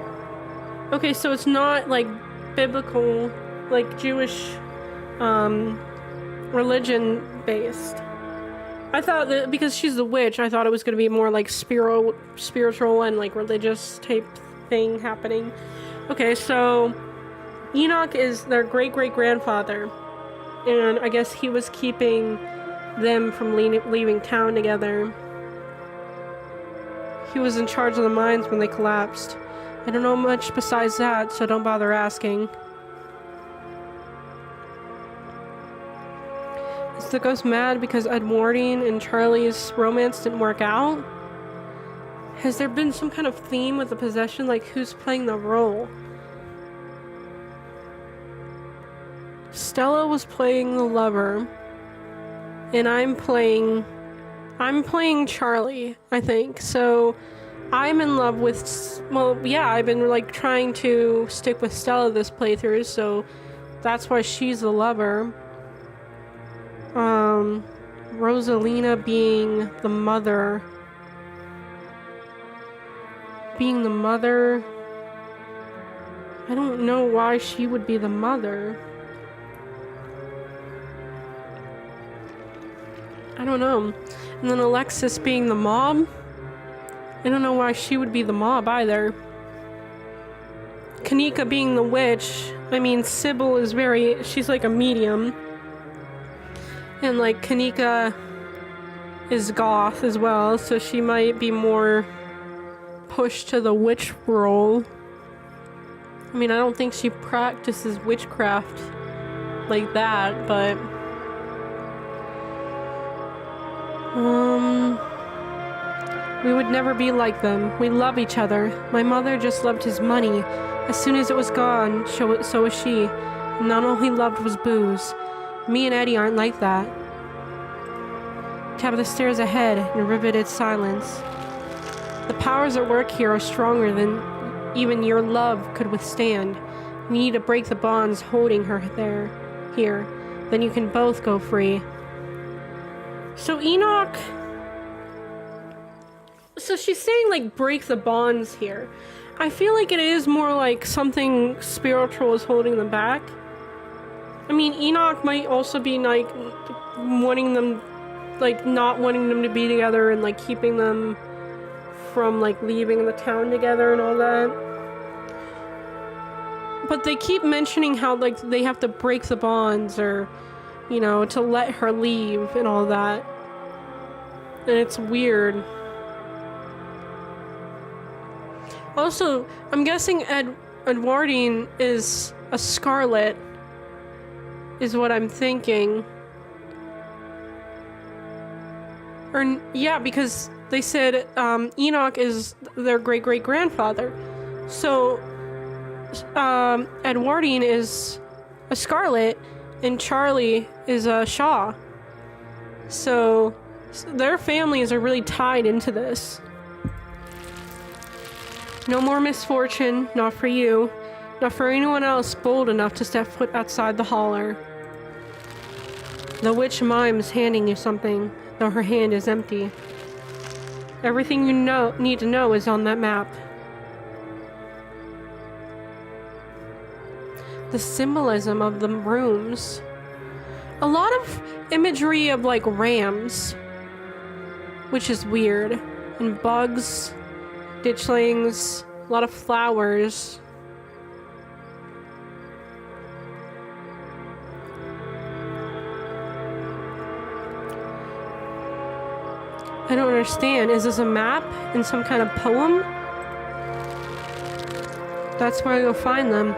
Okay, so it's not, like, biblical, like, Jewish, religion-based. I thought that, because she's the witch, I thought it was going to be more, like, spiritual and, like, religious type thing happening. Okay, so Enoch is their great-great-grandfather. And I guess he was keeping them from leaving town together. He was in charge of the mines when they collapsed. I don't know much besides that, so don't bother asking. Is the ghost mad because Edwardine and Charlie's romance didn't work out? Has there been some kind of theme with the possession, like who's playing the role? Stella was playing the lover, and I'm playing Charlie, I think. So I'm in love with, well, yeah, I've been like trying to stick with Stella this playthrough, so that's why she's the lover. Rosalina being the mother. I don't know why she would be the mother. I don't know. And then Alexis being the mob. I don't know why she would be the mob either. Kanika being the witch. I mean, Sybil is she's like a medium. And like Kanika is goth as well, so she might be more pushed to the witch role. I mean, I don't think she practices witchcraft like that, but we would never be like them. We love each other. My mother just loved his money. As soon as it was gone, so was she. Not all he loved was booze. Me and Eddie aren't like that. Tabitha stares ahead in riveted silence. The powers at work here are stronger than even your love could withstand. You need to break the bonds holding her here. Then you can both go free. So Enoch... So she's saying, like, break the bonds here. I feel like it is more like something spiritual is holding them back. I mean, Enoch might also be, like, wanting them... Like, not wanting them to be together and, like, keeping them from, like, leaving the town together and all that. But they keep mentioning how, like, they have to break the bonds or... You know, to let her leave and all that. And it's weird. Also, I'm guessing Edwardine is a Scarlet. Is what I'm thinking. Or, yeah, because they said Enoch is their great-great-grandfather. So, Edwardine is a Scarlet, and Charlie is a Shaw. So their families are really tied into this. No more misfortune, not for you, not for anyone else bold enough to step foot outside the holler. The witch mimes handing you something, though her hand is empty. Everything you need to know is on that map. The symbolism of the rooms. A lot of imagery of like rams, which is weird, and bugs, ditchlings, a lot of flowers. I don't understand. Is this a map in some kind of poem? That's where you'll find them.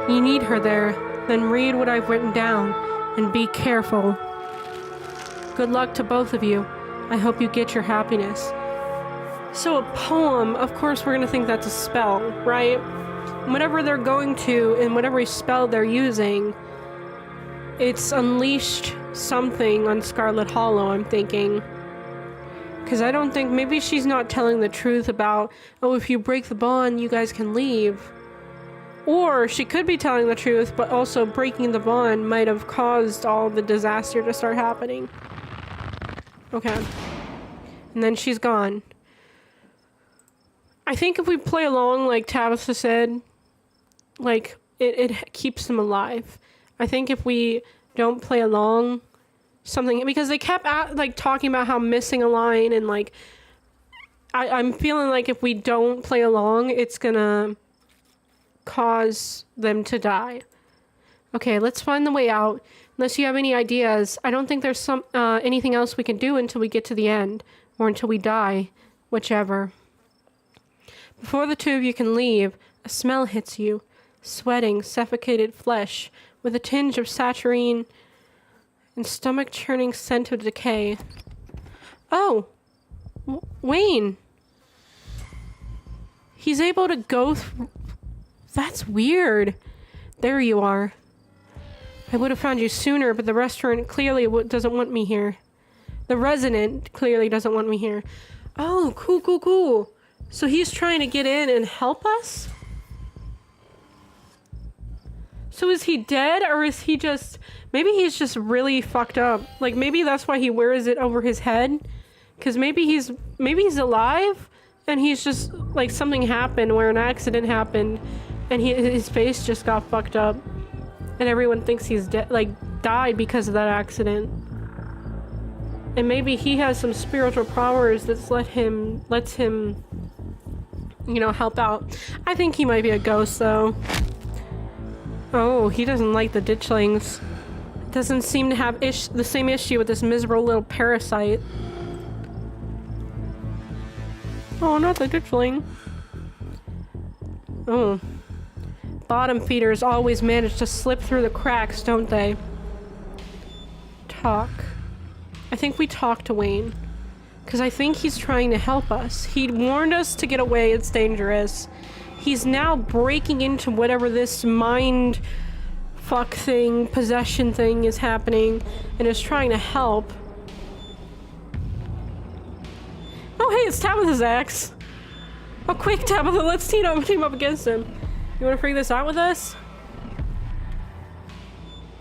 You need her there. Then read what I've written down, and be careful. Good luck to both of you. I hope you get your happiness. So a poem, of course we're gonna think that's a spell, right? Whatever they're going to, and whatever spell they're using, it's unleashed something on Scarlet Hollow, I'm thinking. Because I don't think, maybe she's not telling the truth about, oh, if you break the bond, you guys can leave. Or she could be telling the truth, but also breaking the bond might have caused all the disaster to start happening. Okay. And then she's gone. I think if we play along, like Tabitha said, like, it keeps them alive. I think if we don't play along, something, because they kept talking about how missing a line, and like, I'm feeling like if we don't play along, it's gonna cause them to die. Okay, let's find the way out. Unless you have any ideas, I don't think there's anything else we can do until we get to the end, or until we die, whichever. Before the two of you can leave, a smell hits you. Sweating, suffocated flesh, with a tinge of saturine and stomach-churning scent of decay. Oh! Wayne! He's able to go through... That's weird. There you are. I would have found you sooner, but the restaurant clearly doesn't want me here. The resident clearly doesn't want me here. Oh, cool, cool, cool. So he's trying to get in and help us? So is he dead, or is he just... Maybe he's just really fucked up. Like, maybe that's why he wears it over his head. Because maybe he's alive, and he's just, like, something happened where an accident happened, and his face just got fucked up. And everyone thinks he's dead, like, died because of that accident. And maybe he has some spiritual powers that lets him, you know, help out. I think he might be a ghost, though. Oh, he doesn't like the ditchlings. Doesn't seem to have the same issue with this miserable little parasite. Oh, not the ditchling. Oh. Bottom feeders always manage to slip through the cracks, don't they? Talk. I think we talk to Wayne. Because I think he's trying to help us. He warned us to get away, it's dangerous. He's now breaking into whatever this mind fuck thing, possession thing is happening, and is trying to help. Oh hey, it's Tabitha's ex. Oh quick, Tabitha, let's team up against him. You wanna figure this out with us?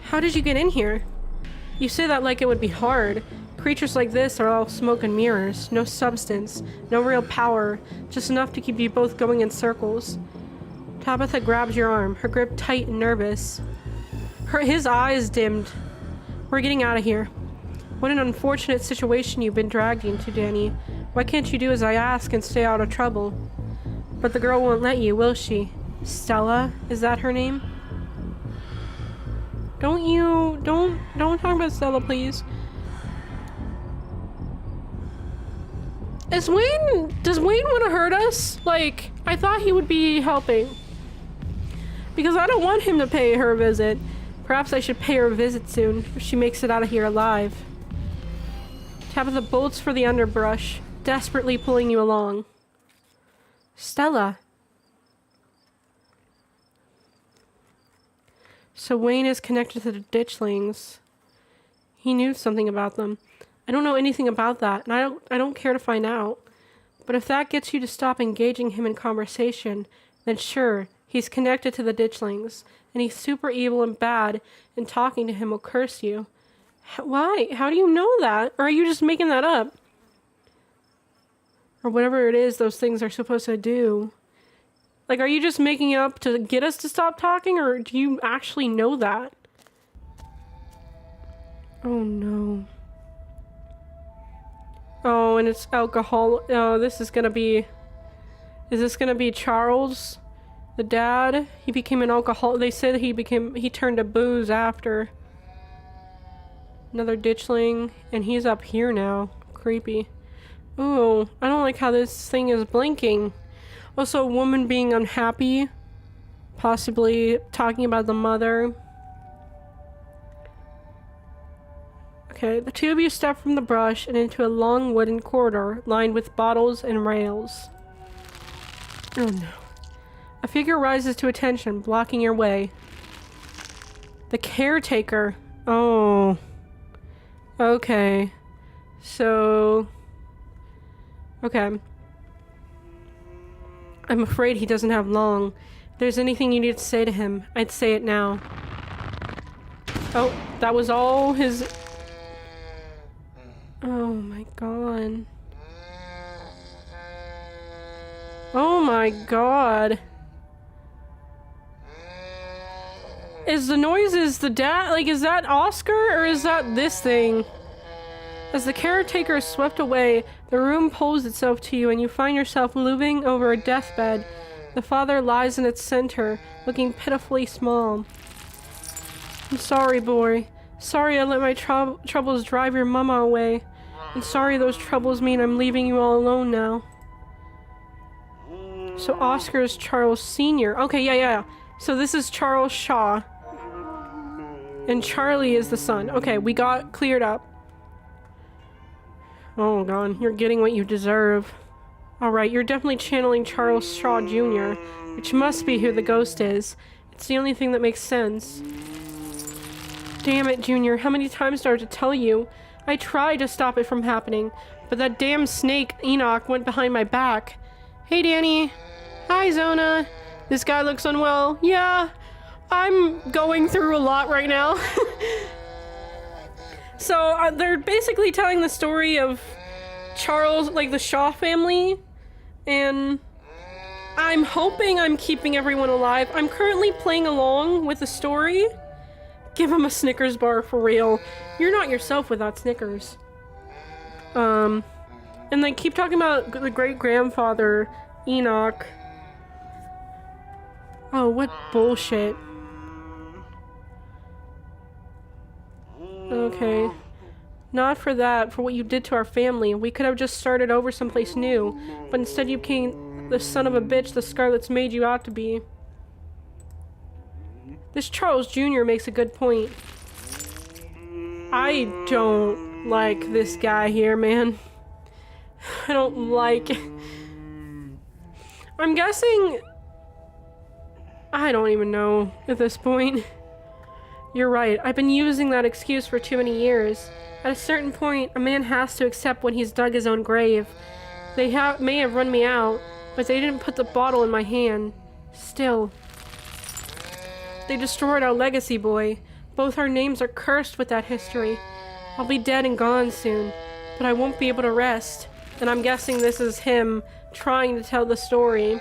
How did you get in here? You say that like it would be hard. Creatures like this are all smoke and mirrors. No substance, no real power, just enough to keep you both going in circles. Tabitha grabs your arm, her grip tight and nervous. His eyes dimmed. We're getting out of here. What an unfortunate situation you've been dragged into, Danny. Why can't you do as I ask and stay out of trouble? But the girl won't let you, will she? Stella? Is that her name? Don't talk about Stella, please. Does Wayne want to hurt us? Like, I thought he would be helping. Because I don't want him to pay her a visit. Perhaps I should pay her a visit soon, if she makes it out of here alive. Tabitha bolts for the underbrush, desperately pulling you along. Stella. So Wayne is connected to the ditchlings. He knew something about them. I don't know anything about that, and I don't care to find out. But if that gets you to stop engaging him in conversation, then sure, he's connected to the ditchlings, and he's super evil and bad, and talking to him will curse you. Why? How do you know that? Or are you just making that up? Or whatever it is those things are supposed to do. Like, are you just making it up to get us to stop talking, or do you actually know that? Oh no. Oh, and it's alcohol. Oh, this is gonna be... Is this gonna be Charles? The dad? He became an alcoholic. They said he turned to booze after. Another ditchling. And he's up here now. Creepy. Ooh, I don't like how this thing is blinking. Also, a woman being unhappy. Possibly talking about the mother. Okay, the two of you step from the brush and into a long wooden corridor lined with bottles and rails. Oh no. A figure rises to attention, blocking your way. The caretaker. Oh. Okay. So... Okay. I'm afraid he doesn't have long. If there's anything you need to say to him, I'd say it now. Oh, that was all his... Oh my god. Oh my god. Is the noises the dad? Like, is that Oscar or is that this thing? As the caretaker is swept away, the room pulls itself to you and you find yourself looming over a deathbed. The father lies in its center, looking pitifully small. I'm sorry, boy. Sorry I let my troubles drive your mama away. And sorry those troubles mean I'm leaving you all alone now. So Oscar is Charles Sr. Okay, yeah. So this is Charles Shaw. And Charlie is the son. Okay, we got cleared up. Oh god, you're getting what you deserve. Alright, you're definitely channeling Charles Shaw Jr., which must be who the ghost is. It's the only thing that makes sense. Damn it, Junior, how many times do I have to tell you? I tried to stop it from happening, but that damn snake Enoch went behind my back. Hey, Danny. Hi, Zona. This guy looks unwell. Yeah, I'm going through a lot right now. So, they're basically telling the story of Charles, like the Shaw family, and I'm hoping I'm keeping everyone alive. I'm currently playing along with the story. Give him a Snickers bar for real. You're not yourself without Snickers. And they keep talking about the great-grandfather, Enoch. Oh, what bullshit. Okay. Not for that, for what you did to our family. We could have just started over someplace new, but instead you became the son of a bitch the Scarlets made you out to be. This Charles Jr. makes a good point. I don't like this guy here, man. I don't like... I'm guessing... I don't even know at this point. You're right, I've been using that excuse for too many years. At a certain point, a man has to accept when he's dug his own grave. They may have run me out, but they didn't put the bottle in my hand. Still. They destroyed our legacy, boy. Both our names are cursed with that history. I'll be dead and gone soon, but I won't be able to rest. And I'm guessing this is him trying to tell the story.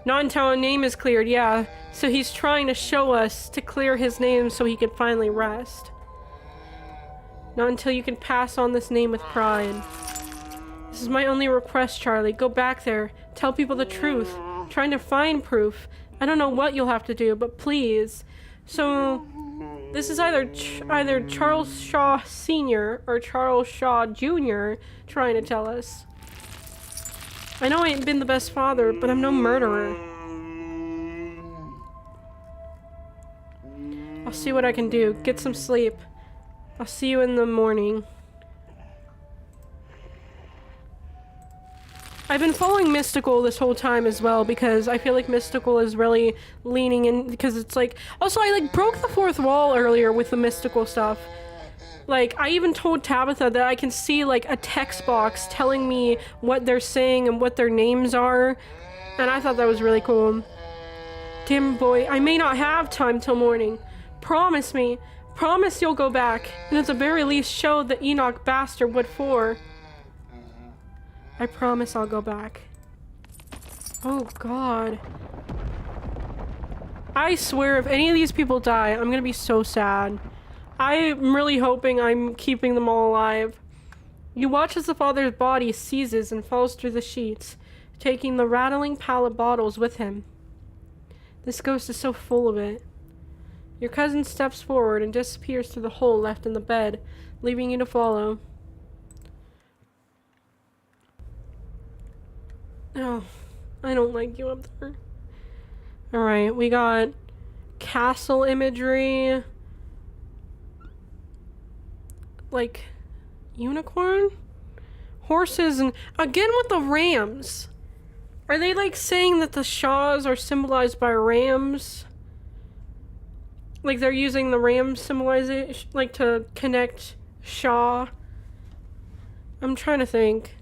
Not until a name is cleared, yeah. So he's trying to show us to clear his name so he can finally rest. Not until you can pass on this name with pride. This is my only request, Charlie. Go back there. Tell people the truth. Trying to find proof. I don't know what you'll have to do, but please. So, this is either Charles Shaw Sr. or Charles Shaw Jr. trying to tell us. I know I ain't been the best father, but I'm no murderer. I'll see what I can do. Get some sleep. I'll see you in the morning. I've been following Mystical this whole time as well because I feel like Mystical is really leaning in because it's like... Also, I like broke the fourth wall earlier with the Mystical stuff. Like, I even told Tabitha that I can see like a text box telling me what they're saying and what their names are. And I thought that was really cool. Damn boy, I may not have time till morning. Promise me. Promise you'll go back. And at the very least show the Enoch bastard what for. I promise I'll go back. Oh god. I swear if any of these people die, I'm gonna be so sad. I'm really hoping I'm keeping them all alive. You watch as the father's body seizes and falls through the sheets, taking the rattling pile of bottles with him. This ghost is so full of it. Your cousin steps forward and disappears through the hole left in the bed, leaving you to follow. Oh, I don't like you up there. Alright, we got castle imagery. Like, unicorn? Horses, and again with the rams. Are they like saying that the Shaws are symbolized by rams? Like they're using the ram symbolization, like to connect Shaw? I'm trying to think.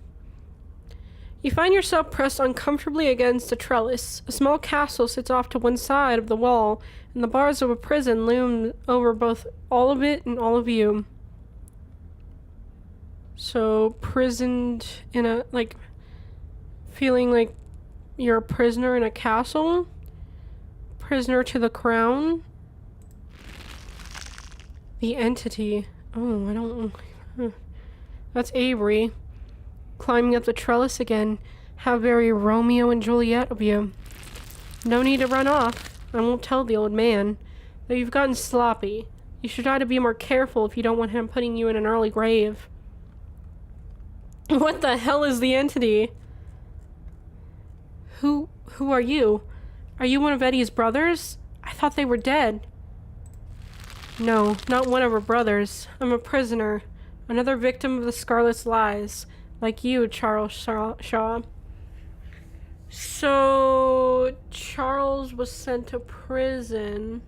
You find yourself pressed uncomfortably against a trellis. A small castle sits off to one side of the wall, and the bars of a prison loom over both all of it and all of you. So, prisoned in a, like, feeling like you're a prisoner in a castle? Prisoner to the crown? The entity. Oh, I don't... That's Avery. Climbing up the trellis again. How very Romeo and Juliet of you. No need to run off. I won't tell the old man. Though you've gotten sloppy. You should try to be more careful if you don't want him putting you in an early grave. What the hell is the entity? Who are you? Are you one of Eddie's brothers? I thought they were dead. No, not one of her brothers. I'm a prisoner. Another victim of the Scarlet's lies. Like you, Charles Shaw. So, Charles was sent to prison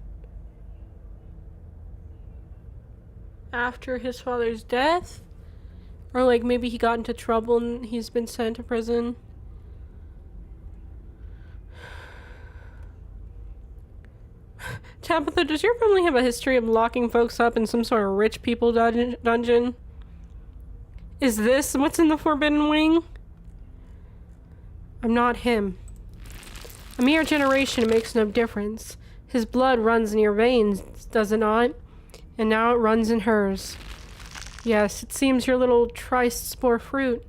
after his father's death? Or like maybe he got into trouble and he's been sent to prison. Tabitha, does your family have a history of locking folks up in some sort of rich people dungeon? Is this what's in the Forbidden Wing? I'm not him. A mere generation makes no difference. His blood runs in your veins, does it not? And now it runs in hers. Yes, it seems your little tryst spore fruit.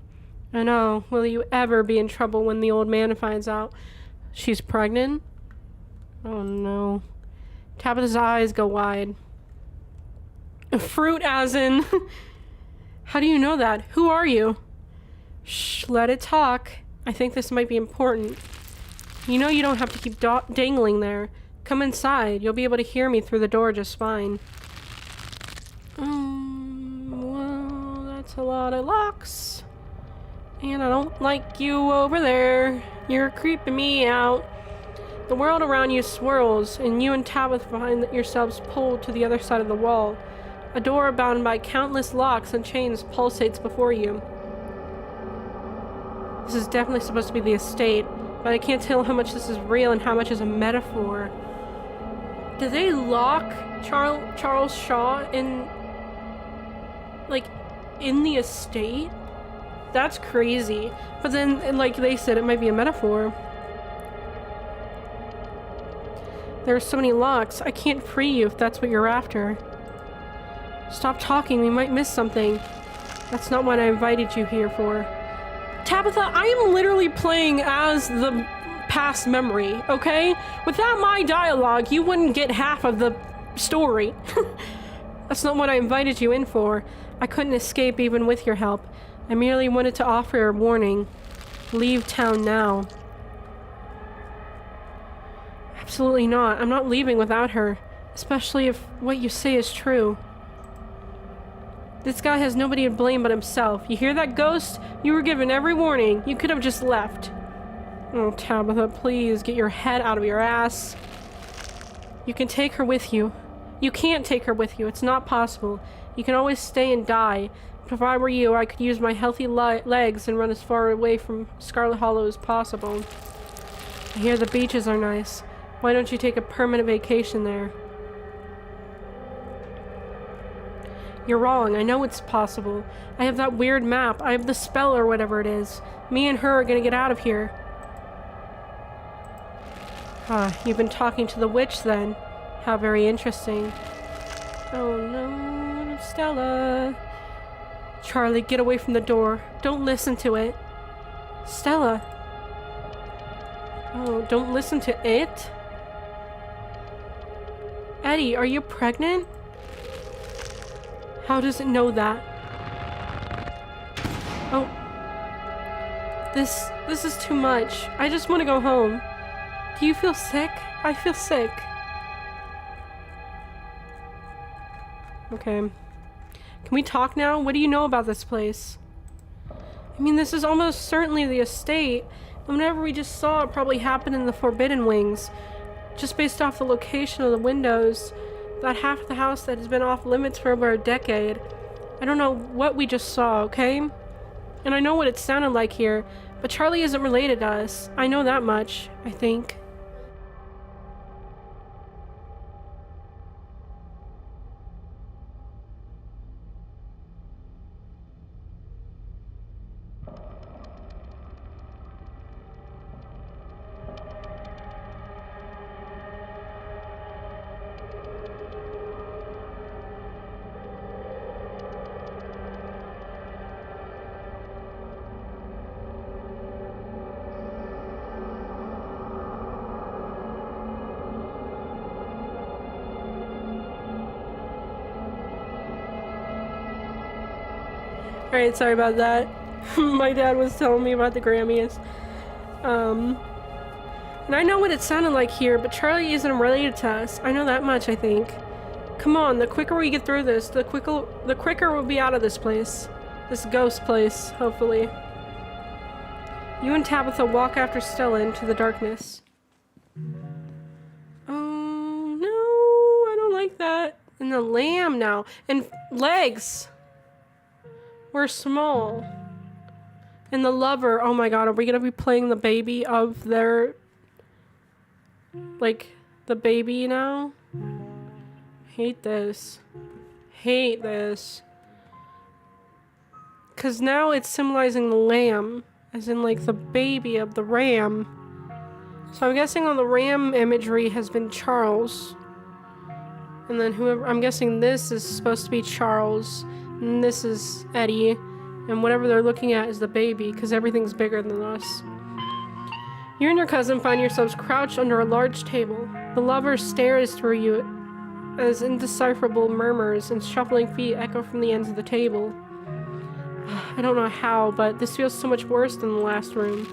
I know. Will you ever be in trouble when the old man finds out she's pregnant? Oh no. Tabitha's eyes go wide. Fruit as in... How do you know that? Who are you? Shh, let it talk. I think this might be important. You know you don't have to keep dangling there. Come inside. You'll be able to hear me through the door just fine. Well, that's a lot of locks. And I don't like you over there. You're creeping me out. The world around you swirls, and you and Tabitha find yourselves pulled to the other side of the wall. A door bound by countless locks and chains pulsates before you. This is definitely supposed to be the estate, but I can't tell how much this is real and how much is a metaphor. Did they lock Charles Shaw in, like, in the estate? That's crazy. But then, like they said, it might be a metaphor. There are so many locks. I can't free you if that's what you're after. Stop talking. We might miss something. That's not what I invited you here for. Tabitha, I am literally playing as the past memory, okay? Without my dialogue, you wouldn't get half of the story. That's not what I invited you in for. I couldn't escape even with your help. I merely wanted to offer a warning. Leave town now. Absolutely not. I'm not leaving without her. Especially if what you say is true. This guy has nobody to blame but himself. You hear that, ghost? You were given every warning. You could have just left. Oh, Tabitha, please get your head out of your ass. You can take her with you. You can't take her with you. It's not possible. You can always stay and die. But if I were you, I could use my healthy legs and run as far away from Scarlet Hollow as possible. I hear the beaches are nice. Why don't you take a permanent vacation there? You're wrong. I know it's possible. I have that weird map. I have the spell or whatever it is. Me and her are gonna get out of here. Ah, you've been talking to the witch then. How very interesting. Oh no, Stella. Charlie, get away from the door. Don't listen to it. Stella. Oh, don't listen to it? Eddie, are you pregnant? How does it know that? Oh. This is too much. I just want to go home. Do you feel sick? I feel sick. Okay. Can we talk now? What do you know about this place? I mean, this is almost certainly the estate. And whatever we just saw probably happened in the Forbidden Wings. Just based off the location of the windows. About half of the house that has been off limits for over a decade. I don't know what we just saw, okay? And I know what it sounded like here, but Charlie isn't related to us. I know that much, I think. Alright, sorry about that. My dad was telling me about the Grammys. And I know what it sounded like here, but Charlie isn't related to us. I know that much, I think. Come on, the quicker we get through this, the quicker we'll be out of this place. This ghost place, hopefully. You and Tabitha walk after Stella into the darkness. Oh, no, I don't like that. And the lamb now. And legs. We're small. And the lover, oh my god, are we gonna be playing the baby of their... like, the baby now? Hate this. Hate this. Because now it's symbolizing the lamb. As in, like, the baby of the ram. So I'm guessing on the ram imagery has been Charles. And then whoever... I'm guessing this is supposed to be Charles. And this is Eddie. And whatever they're looking at is the baby, because everything's bigger than us. You and your cousin find yourselves crouched under a large table. The lover stares through you as indecipherable murmurs and shuffling feet echo from the ends of the table. I don't know how, but this feels so much worse than the last room.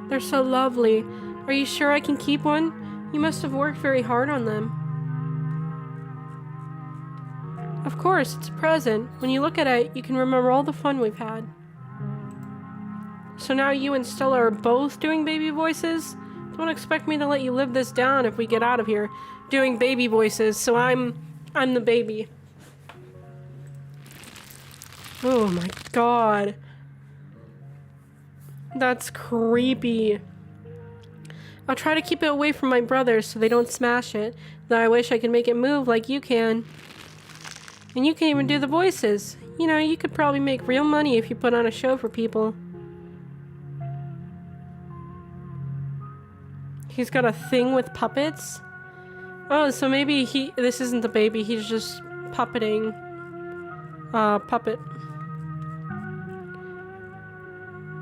They're so lovely. Are you sure I can keep one? You must have worked very hard on them. Of course, it's a present. When you look at it, you can remember all the fun we've had. So now you and Stella are both doing baby voices? Don't expect me to let you live this down if we get out of here. Doing baby voices, so I'm the baby. Oh my god. That's creepy. I'll try to keep it away from my brothers so they don't smash it. Though I wish I could make it move like you can. And you can even do the voices. You know, you could probably make real money if you put on a show for people. He's got a thing with puppets? Oh, so maybe this isn't the baby, he's just puppeting. Puppet.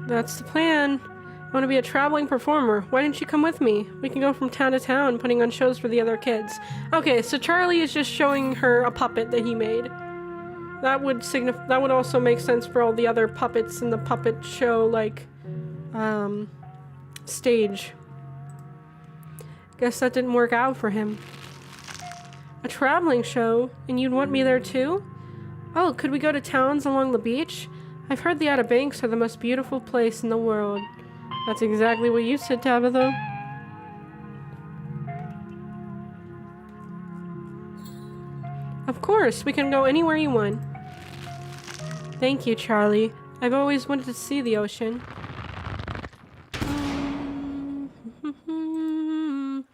That's the plan. I want to be a traveling performer. Why didn't you come with me? We can go from town to town putting on shows for the other kids. Okay, so Charlie is just showing her a puppet that he made. That would also make sense for all the other puppets in the puppet show, like, stage. Guess that didn't work out for him. A traveling show? And you'd want me there too? Oh, could we go to towns along the beach? I've heard the Outer Banks are the most beautiful place in the world. That's exactly what you said, Tabitha. Of course, we can go anywhere you want. Thank you, Charlie. I've always wanted to see the ocean. You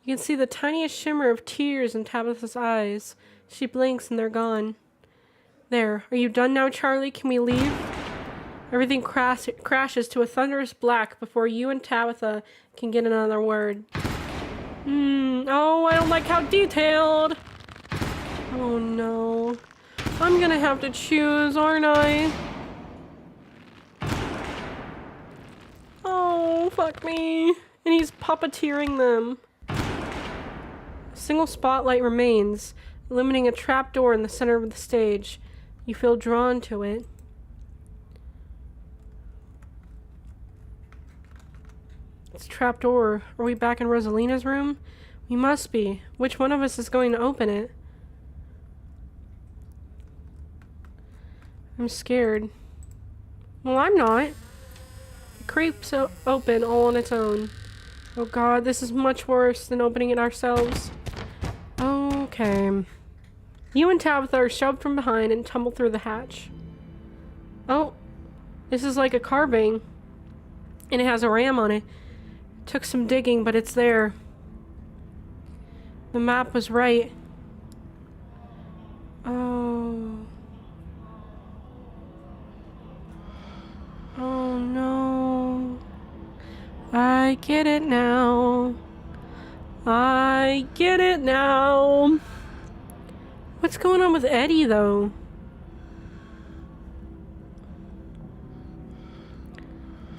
can see the tiniest shimmer of tears in Tabitha's eyes. She blinks and they're gone. There, are you done now, Charlie? Can we leave? Everything crashes to a thunderous black before you and Tabitha can get another word. Oh, I don't like how detailed. Oh no. I'm gonna have to choose, aren't I? Oh, fuck me. And he's puppeteering them. A single spotlight remains, illuminating a trapdoor in the center of the stage. You feel drawn to it. It's a trap door. Are we back in Rosalina's room? We must be. Which one of us is going to open it? I'm scared. Well, I'm not. It creeps open all on its own. Oh god, this is much worse than opening it ourselves. Okay. You and Tabitha are shoved from behind and tumble through the hatch. Oh, this is like a carving. And it has a ram on it. Took some digging, but it's there. The map was right. Oh. Oh no. I get it now. I get it now. What's going on with Eddie, though?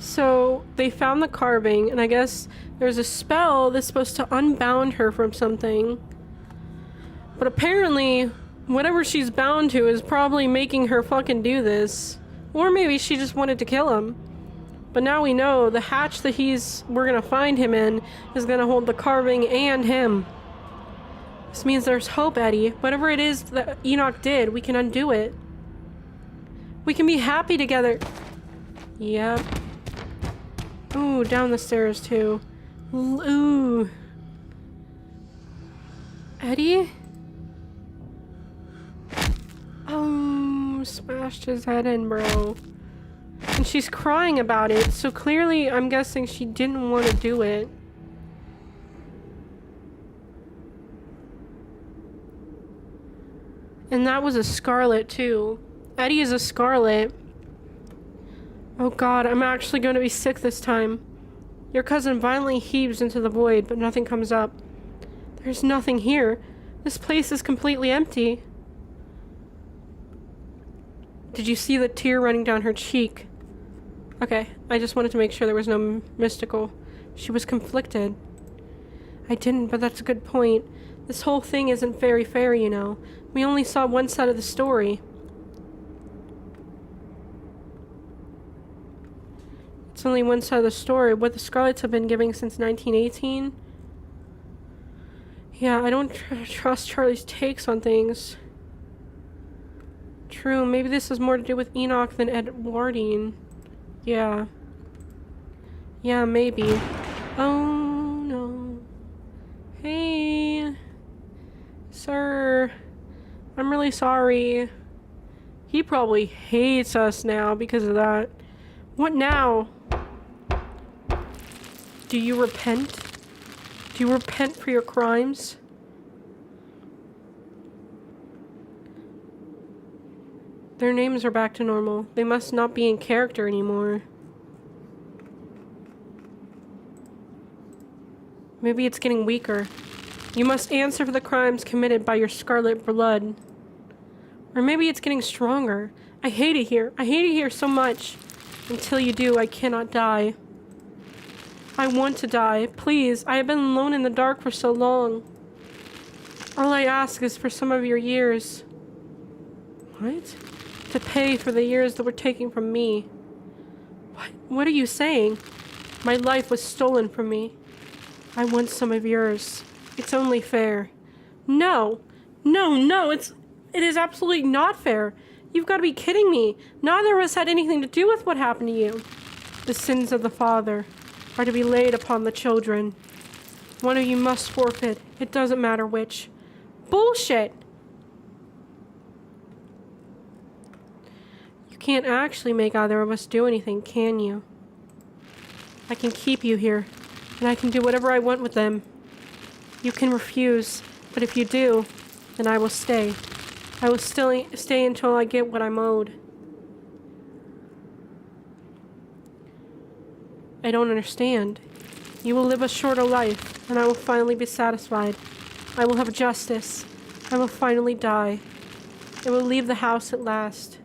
So, they found the carving, and I guess there's a spell that's supposed to unbound her from something. But apparently, whatever she's bound to is probably making her fucking do this. Or maybe she just wanted to kill him. But now we know the hatch that we're gonna find him in is gonna hold the carving and him. This means there's hope, Eddie. Whatever it is that Enoch did, we can undo it. We can be happy together. Yep. Ooh, down the stairs too. Ooh. Eddie? Oh, smashed his head in, bro. And she's crying about it, so clearly I'm guessing she didn't want to do it. And that was a Scarlet too. Eddie is a Scarlet. Oh god, I'm actually going to be sick this time. Your cousin violently heaves into the void, but nothing comes up. There's nothing here. This place is completely empty. Did you see the tear running down her cheek? Okay, I just wanted to make sure there was no mystical. She was conflicted. I didn't, but that's a good point. This whole thing isn't very fair, you know. We only saw one side of the story. It's only one side of the story. What the Scarlets have been giving since 1918. Yeah, I don't trust Charlie's takes on things. True, maybe this has more to do with Enoch than Edwardine. Yeah. Yeah, maybe. Oh, no. Hey. Sir. I'm really sorry. He probably hates us now because of that. What now? Do you repent? Do you repent for your crimes? Their names are back to normal. They must not be in character anymore. Maybe it's getting weaker. You must answer for the crimes committed by your scarlet blood. Or maybe it's getting stronger. I hate it here. I hate it here so much. Until you do, I cannot die. I want to die. Please, I have been alone in the dark for so long. All I ask is for some of your years. What? To pay for the years that were taken from me. What are you saying? My life was stolen from me. I want some of yours. It's only fair. No! No, no, it is absolutely not fair. You've got to be kidding me. Neither of us had anything to do with what happened to you. The sins of the father are to be laid upon the children. One of you must forfeit. It doesn't matter which. Bullshit! You can't actually make either of us do anything, can you? I can keep you here, and I can do whatever I want with them. You can refuse, but if you do, then I will stay. I will still stay until I get what I'm owed. I don't understand. You will live a shorter life, and I will finally be satisfied. I will have justice. I will finally die. I will leave the house at last.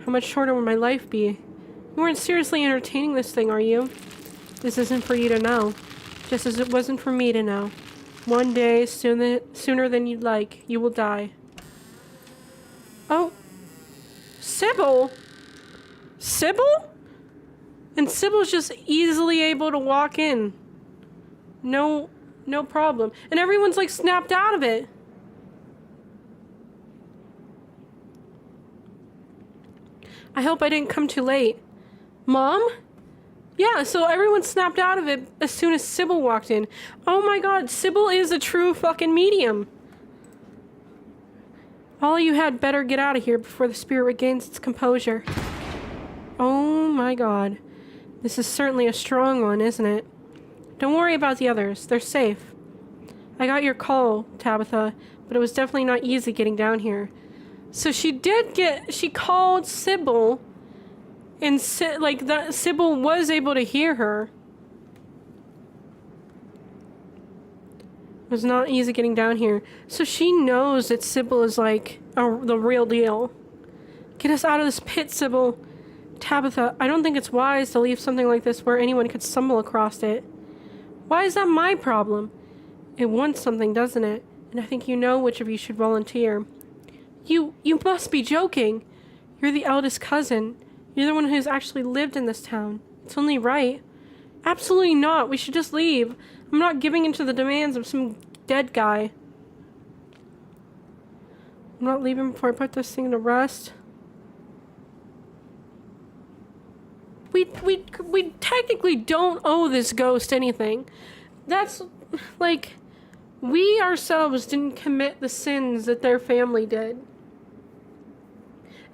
How much shorter would my life be? You weren't seriously entertaining this thing, are you? This isn't for you to know. Just as it wasn't for me to know. One day, sooner than you'd like, you will die. Oh. Sybil? Sybil? And Sybil's just easily able to walk in. No problem. And everyone's like snapped out of it. I hope I didn't come too late. Mom? Yeah, so everyone snapped out of it as soon as Sybil walked in. Oh my god, Sybil is a true fucking medium. All you had better get out of here before the spirit regains its composure. Oh my god. This is certainly a strong one, isn't it? Don't worry about the others. They're safe. I got your call, Tabitha, but it was definitely not easy getting down here. So she called Sybil, and Sybil was able to hear her. It was not easy getting down here. So she knows that Sybil is like the real deal. Get us out of this pit, Sybil. Tabitha, I don't think it's wise to leave something like this where anyone could stumble across it. Why is that my problem? It wants something, doesn't it? And I think you know which of you should volunteer. You must be joking. You're the eldest cousin. You're the one who's actually lived in this town. It's only right. Absolutely not. We should just leave. I'm not giving in to the demands of some dead guy. I'm not leaving before I put this thing to rest. We technically don't owe this ghost anything. That's, like, we ourselves didn't commit the sins that their family did.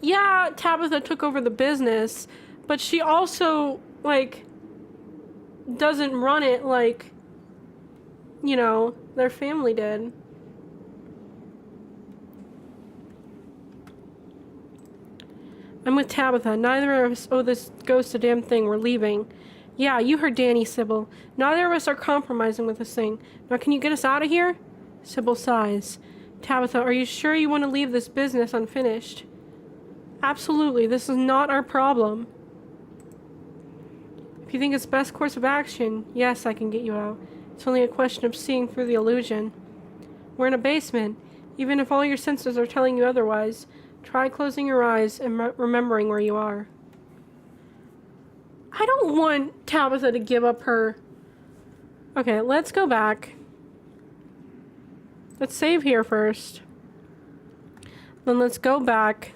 Yeah, Tabitha took over the business, but she also, like, doesn't run it like, you know, their family did. I'm with Tabitha. Neither of us owe this ghost a damn thing. We're leaving. Yeah, you heard Danny, Sybil. Neither of us are compromising with this thing. Now, can you get us out of here? Sybil sighs. Tabitha, are you sure you want to leave this business unfinished? Absolutely. This is not our problem. If you think it's best course of action, yes, I can get you out. It's only a question of seeing through the illusion. We're in a basement. Even if all your senses are telling you otherwise, try closing your eyes and remembering where you are. I don't want Tabitha to give up her... Okay, let's go back. Let's save here first. Then let's go back.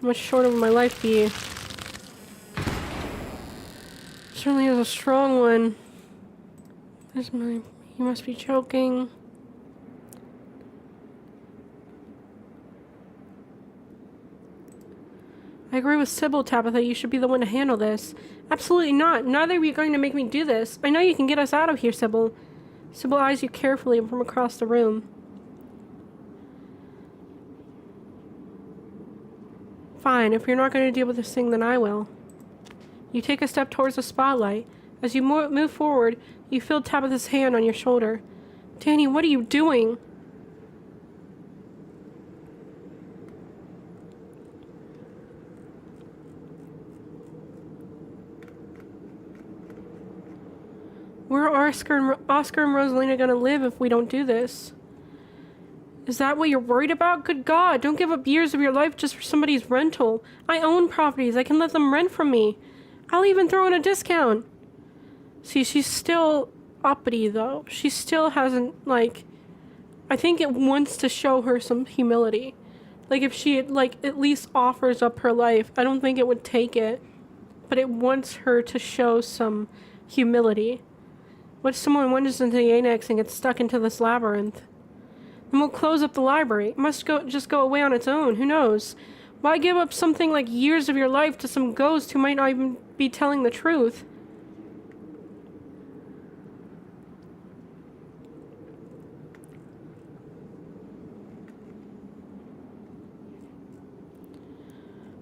How much shorter will my life be? Certainly is a strong one. There's my... You must be choking. I agree with Sybil, Tabitha. You should be the one to handle this. Absolutely not. Neither of you are going to make me do this. I know you can get us out of here, Sybil. Sybil eyes you carefully from across the room. Fine. If you're not going to deal with this thing, then I will. You take a step towards the spotlight. As you move forward, you feel Tabitha's hand on your shoulder. Danny, what are you doing? Where are Oscar and Rosalina gonna live if we don't do this? Is that what you're worried about? Good God, don't give up years of your life just for somebody's rental. I own properties. I can let them rent from me. I'll even throw in a discount. See, she's still uppity, though. She still hasn't, like... I think it wants to show her some humility. Like, if she, like, at least offers up her life, I don't think it would take it. But it wants her to show some humility. What if someone wanders into the annex and gets stuck into this labyrinth? Then we'll close up the library. It must just go away on its own. Who knows? Why give up something like years of your life to some ghost who might not even be telling the truth?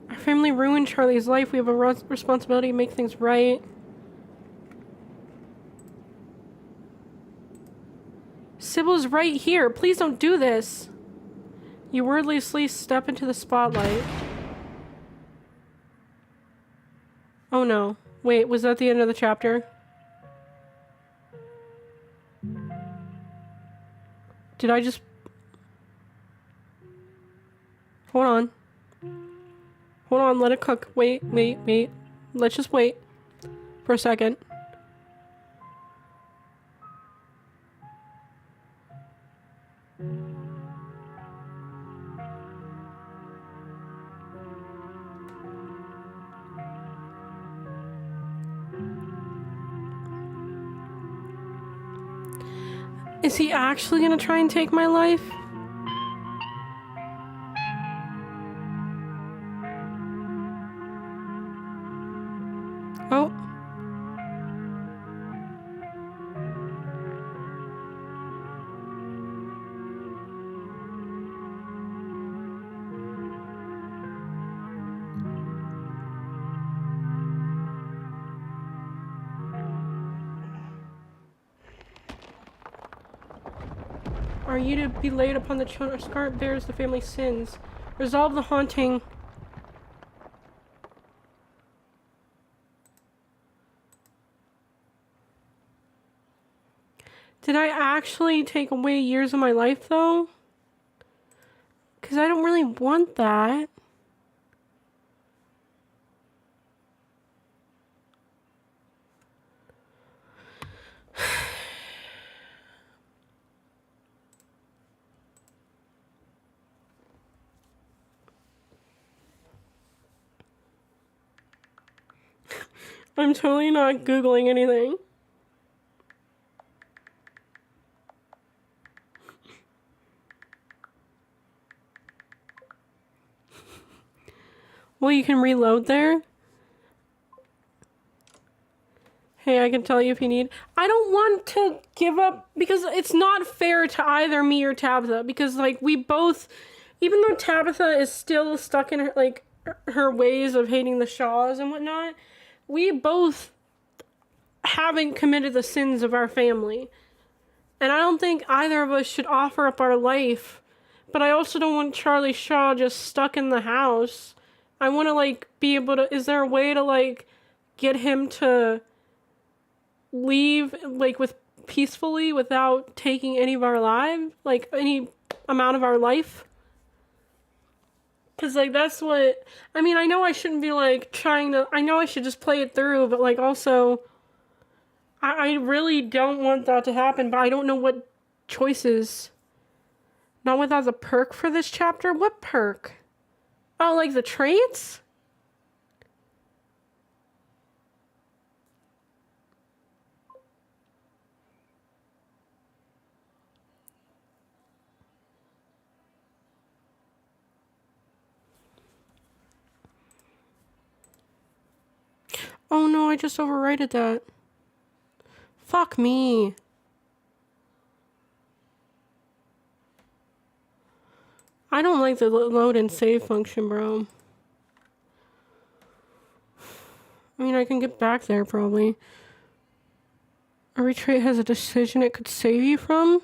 Our family ruined Charlie's life. We have a responsibility to make things right. Sybil's right here. Please don't do this. You wordlessly step into the spotlight. Oh no. Wait, was that the end of the chapter? Did I just... Hold on. Hold on, let it cook. Wait. Let's just wait for a second. Is he actually gonna try and take my life? Oh. Are you to be laid upon the children? Scarlet bears the family's sins. Resolve the haunting. Did I actually take away years of my life, though? Because I don't really want that. I'm totally not Googling anything. Well, you can reload there. Hey, I can tell you if you need. I don't want to give up because it's not fair to either me or Tabitha because, like, we both, even though Tabitha is still stuck in her, like, her ways of hating the Shaws and whatnot, we both haven't committed the sins of our family. And I don't think either of us should offer up our life. But I also don't want Charlie Shaw just stuck in the house. I want to, like, be able to... Is there a way to, like, get him to leave, like, with peacefully without taking any of our lives? Like, any amount of our life? Because, like, that's what... I mean, I know I shouldn't be, like, trying to... I know I should just play it through, but, like, also... I really don't want that to happen, but I don't know what choices... Not without the perk for this chapter? What perk? Oh, like the traits? Oh no, I just overrated that. Fuck me. I don't like the load and save function, bro. I mean, I can get back there, probably. Every trait has a decision it could save you from.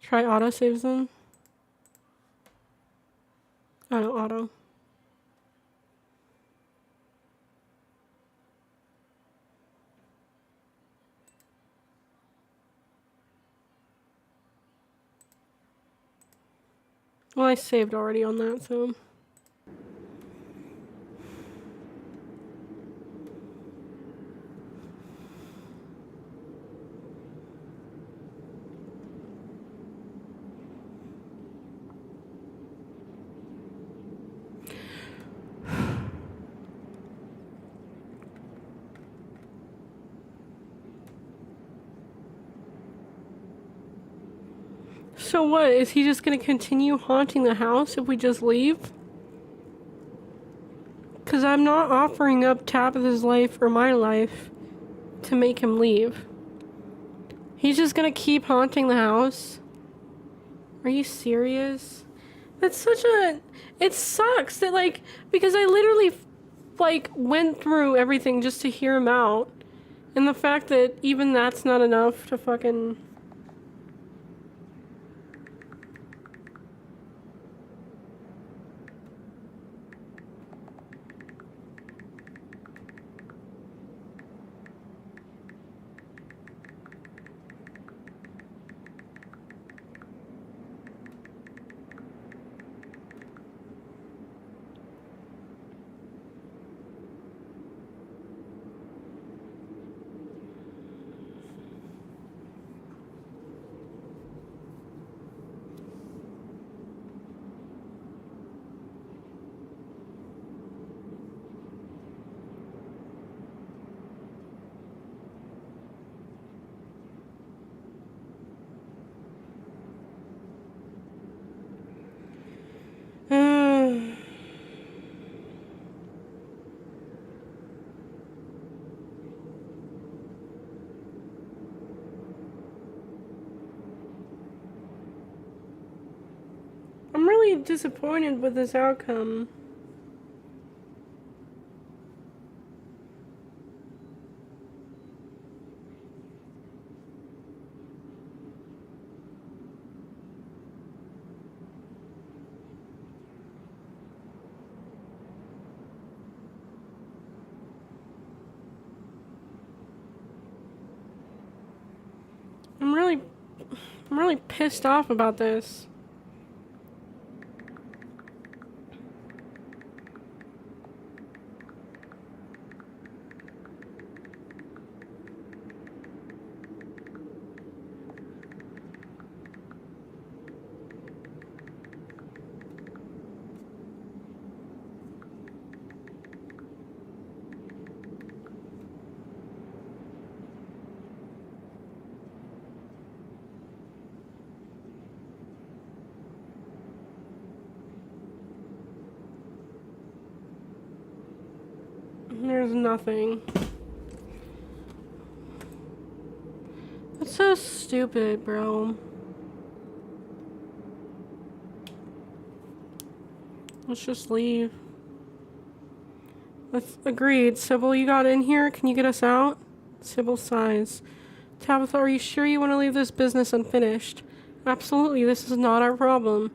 Try auto saves them. Auto. Well, I saved already on that, so... So what? Is he just gonna continue haunting the house if we just leave? Because I'm not offering up Tabitha's life or my life to make him leave. He's just gonna keep haunting the house? Are you serious? That's such a... It sucks that, like... Because I literally, like, went through everything just to hear him out. And the fact that even that's not enough to fucking... really disappointed with this outcome. I'm really pissed off about this. There's nothing. That's so stupid, bro. Let's just leave. Agreed. Sybil, you got in here? Can you get us out? Sybil sighs. Tabitha, are you sure you want to leave this business unfinished? Absolutely, this is not our problem.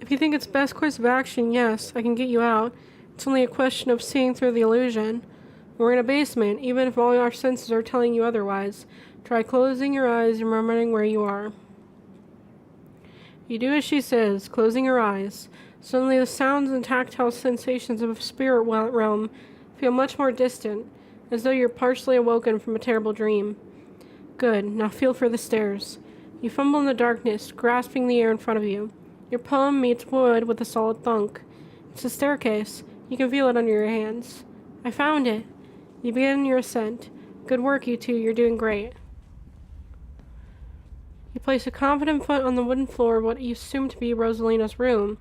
If you think it's best course of action, yes, I can get you out. It's only a question of seeing through the illusion. We're in a basement, even if all our senses are telling you otherwise. Try closing your eyes and remembering where you are. You do as she says, closing your eyes. Suddenly the sounds and tactile sensations of a spirit realm feel much more distant, as though you're partially awoken from a terrible dream. Good, now feel for the stairs. You fumble in the darkness, grasping the air in front of you. Your palm meets wood with a solid thunk. It's a staircase. You can feel it under your hands. I found it. You begin your ascent. Good work, you two. You're doing great. You place a confident foot on the wooden floor of what you assume to be Rosalina's room.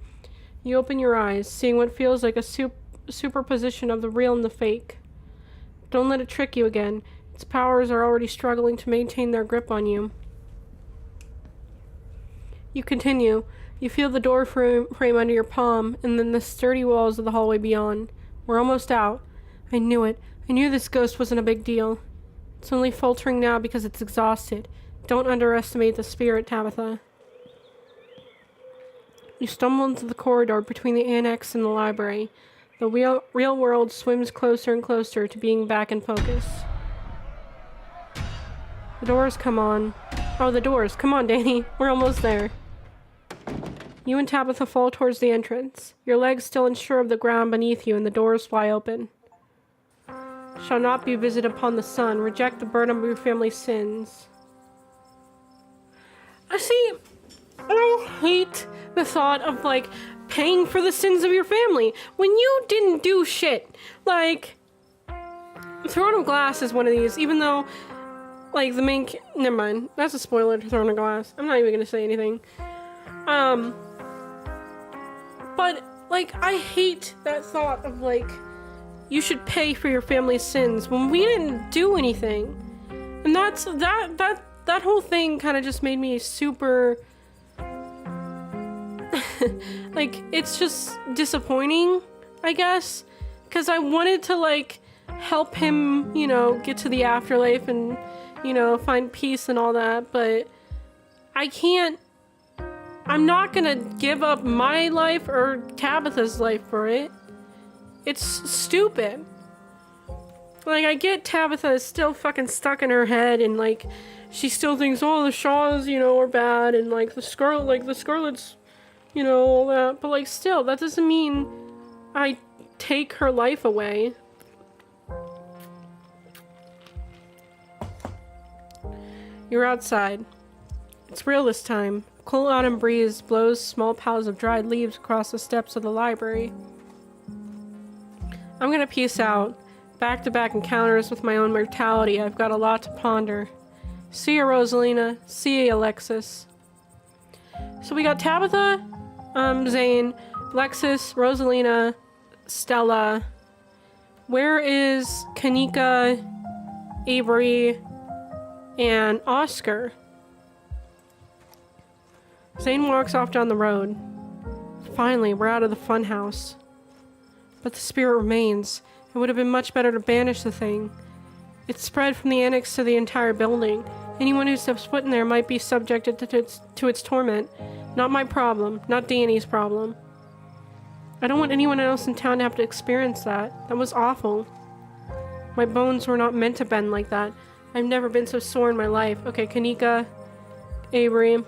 You open your eyes, seeing what feels like a superposition of the real and the fake. Don't let it trick you again. Its powers are already struggling to maintain their grip on you. You continue. You feel the door frame under your palm, and then the sturdy walls of the hallway beyond. We're almost out. I knew it. I knew this ghost wasn't a big deal. It's only faltering now because it's exhausted. Don't underestimate the spirit, Tabitha. You stumble into the corridor between the annex and the library. The real world swims closer and closer to being back in focus. The doors come on. Oh, the doors. Come on, Danny. We're almost there. You and Tabitha fall towards the entrance, your legs still unsure of the ground beneath you, and the doors fly open. Shall not be visited upon the sun. Reject the burden of your family's sins. I hate the thought of, like, paying for the sins of your family when you didn't do shit. Like, Throne of Glass is one of these, even though, like, the main... Never mind. That's a spoiler to Throne of Glass. I'm not even gonna say anything. But, like, I hate that thought of, like, you should pay for your family's sins when we didn't do anything. And that whole thing kind of just made me super... like, it's just disappointing, I guess. Because I wanted to, like, help him, you know, get to the afterlife and, you know, find peace and all that. But I can't... I'm not gonna give up my life or Tabitha's life for it. It's stupid. Like, I get Tabitha is still fucking stuck in her head and, like, she still thinks, oh, the Shaws, you know, are bad and, like, the Scarlet's, you know, all that. But, like, still, that doesn't mean I take her life away. You're outside. It's real this time. A cool autumn breeze blows small piles of dried leaves across the steps of the library. I'm gonna peace out. Back-to-back encounters with my own mortality. I've got a lot to ponder. See ya, Rosalina. See ya, Alexis. So we got Tabitha, Zane, Alexis, Rosalina, Stella. Where is Kanika, Avery, and Oscar? Zane walks off down the road. Finally, we're out of the funhouse. But the spirit remains. It would have been much better to banish the thing. It's spread from the annex to the entire building. Anyone who steps foot in there might be subjected to its torment. Not my problem. Not Danny's problem. I don't want anyone else in town to have to experience that. That was awful. My bones were not meant to bend like that. I've never been so sore in my life. Okay, Kanika, Avery.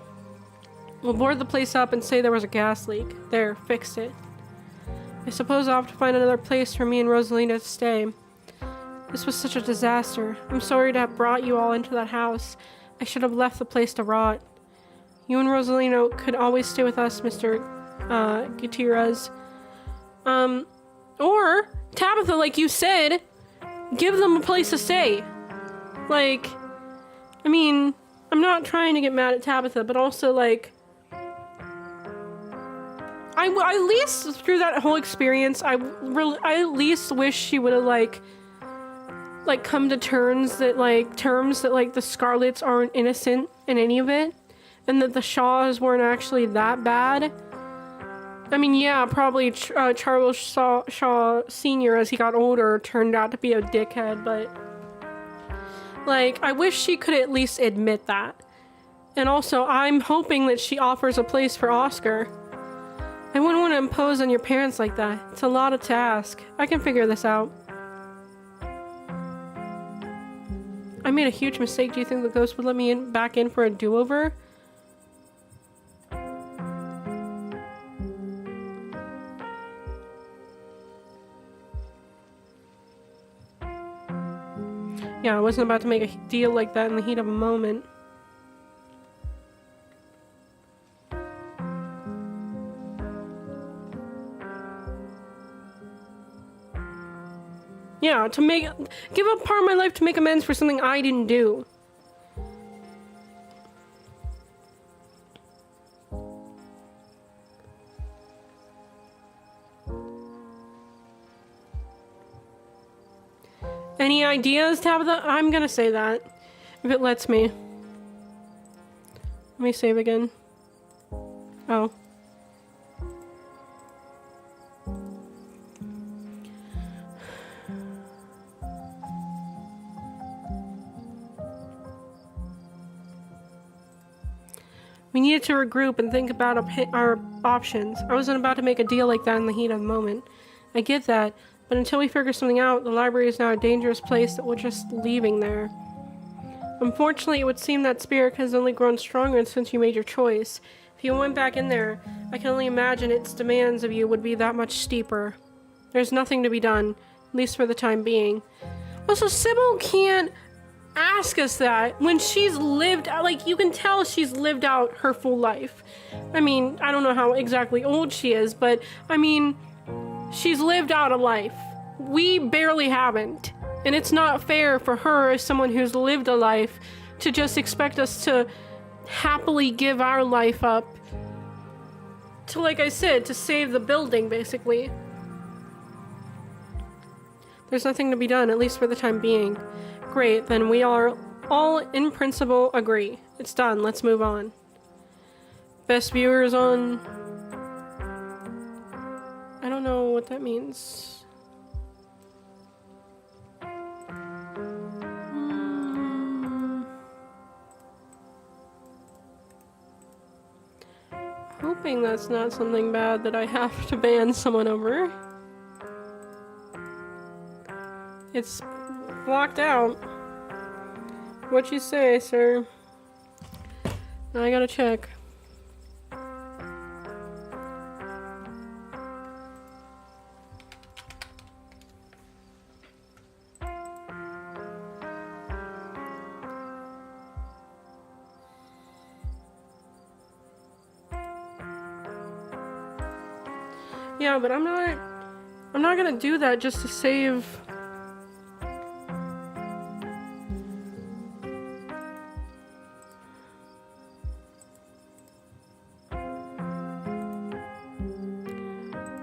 We'll board the place up and say there was a gas leak. There, fixed it. I suppose I'll have to find another place for me and Rosalina to stay. This was such a disaster. I'm sorry to have brought you all into that house. I should have left the place to rot. You and Rosalina could always stay with us, Mr. Gutierrez. Or, Tabitha, like you said, give them a place to stay. Like, I mean, I'm not trying to get mad at Tabitha, but also, like, I at least through that whole experience, I at least wish she would have, like come to terms that, like, the Scarlets aren't innocent in any of it, and that the Shaws weren't actually that bad. I mean, yeah, probably Charles Shaw Sr., as he got older, turned out to be a dickhead, but, like, I wish she could at least admit that. And also, I'm hoping that she offers a place for Oscar. I wouldn't want to impose on your parents like that. It's a lot to ask. I can figure this out. I made a huge mistake. Do you think the ghost would let me back in for a do-over? Yeah, I wasn't about to make a deal like that in the heat of a moment. Yeah, give up part of my life to make amends for something I didn't do. Any ideas, Tabitha? I'm gonna say that, if it lets me. Let me save again. Oh. We needed to regroup and think about our options. I wasn't about to make a deal like that in the heat of the moment. I get that, but until we figure something out, the library is now a dangerous place that we're just leaving there. Unfortunately, it would seem that spirit has only grown stronger since you made your choice. If you went back in there, I can only imagine its demands of you would be that much steeper. There's nothing to be done, at least for the time being. Also, Sybil can't ask us that when she's lived, like, you can tell she's lived out her full life. I mean, I don't know how exactly old she is, but I mean, she's lived out a life. We barely haven't, and it's not fair for her, as someone who's lived a life, to just expect us to happily give our life up to, like I said, to save the building, basically. There's nothing to be done, at least for the time being. Great, then we are all in principle agree. It's done, let's move on. Best viewers on... I don't know what that means. Hoping that's not something bad that I have to ban someone over. It's blocked out. What you say, sir? I gotta check. Yeah, but I'm not gonna do that just to save...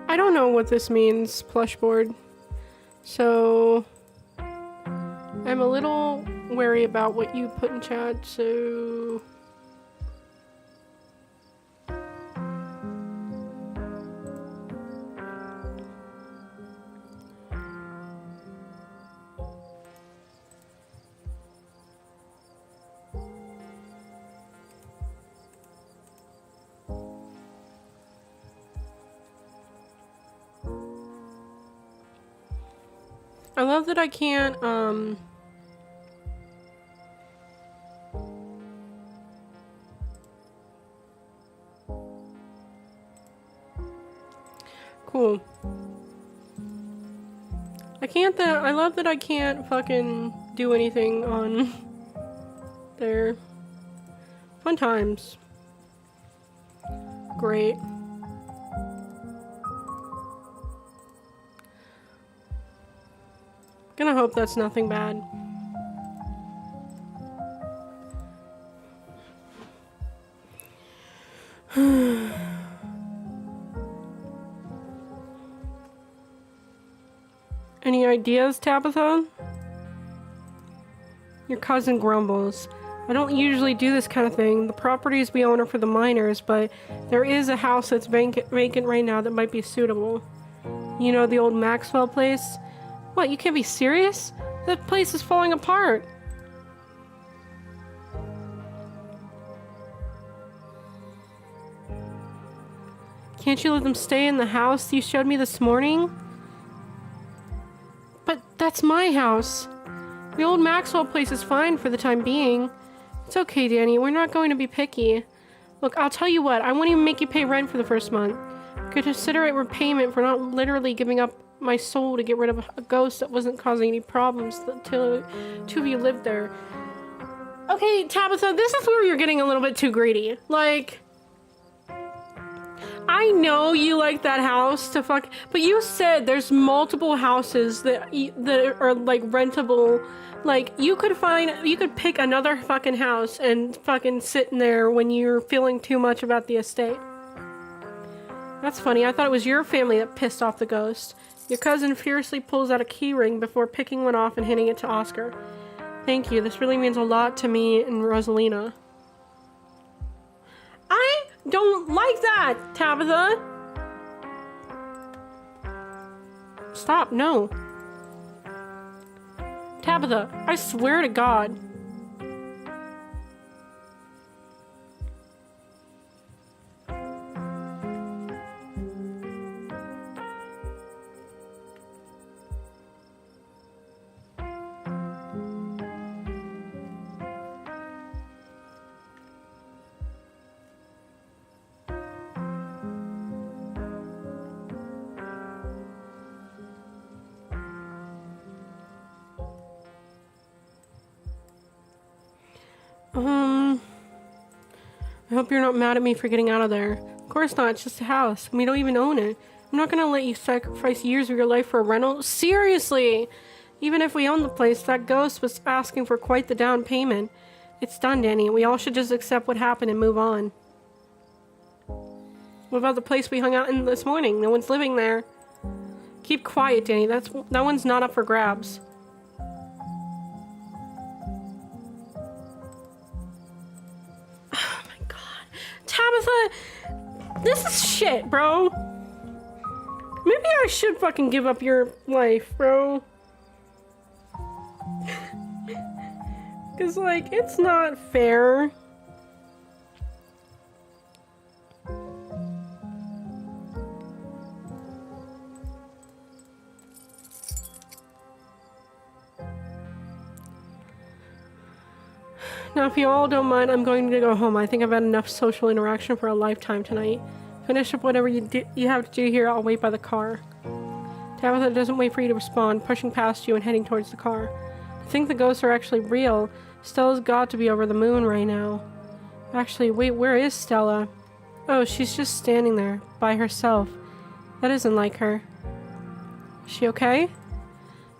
I don't know what this means, plushboard. So I'm a little wary about what you put in chat, so I love that I can't, cool. I love that I can't fucking do anything on there. Fun times. Great. Gonna hope that's nothing bad. Any ideas, Tabitha? Your cousin grumbles. I don't usually do this kind of thing. The properties we own are for the miners, but there is a house that's vacant right now that might be suitable. You know, the old Maxwell place? What, you can't be serious? That place is falling apart. Can't you let them stay in the house you showed me this morning? But that's my house. The old Maxwell place is fine for the time being. It's okay, Danny. We're not going to be picky. Look, I'll tell you what. I won't even make you pay rent for the first month. Consider it repayment for not literally giving up my soul to get rid of a ghost that wasn't causing any problems till two of you lived there. Okay, Tabitha, this is where you're getting a little bit too greedy. Like, I know you like that house to fuck, but you said there's multiple houses that are like rentable. Like, you could pick another fucking house and fucking sit in there when you're feeling too much about the estate. That's funny. I thought it was your family that pissed off the ghost. Your cousin fiercely pulls out a key ring before picking one off and handing it to Oscar. Thank you. This really means a lot to me and Rosalina. I don't like that, Tabitha. Stop, no. Tabitha, I swear to God. I hope you're not mad at me for getting out of there. Of course not, it's just a house, and we don't even own it. I'm not gonna let you sacrifice years of your life for a rental. Seriously! Even if we own the place, that ghost was asking for quite the down payment. It's done, Danny. We all should just accept what happened and move on. What about the place we hung out in this morning? No one's living there. Keep quiet, Danny. That one's not up for grabs. Tabitha, this is shit, bro. Maybe I should fucking give up your life, bro. Cause, like, it's not fair. Now, if you all don't mind, I'm going to go home. I think I've had enough social interaction for a lifetime tonight. Finish up whatever you have to do here. I'll wait by the car. Tabitha doesn't wait for you to respond, pushing past you and heading towards the car. I think the ghosts are actually real. Stella's got to be over the moon right now. Actually, wait, where is Stella? Oh, she's just standing there, by herself. That isn't like her. Is she okay?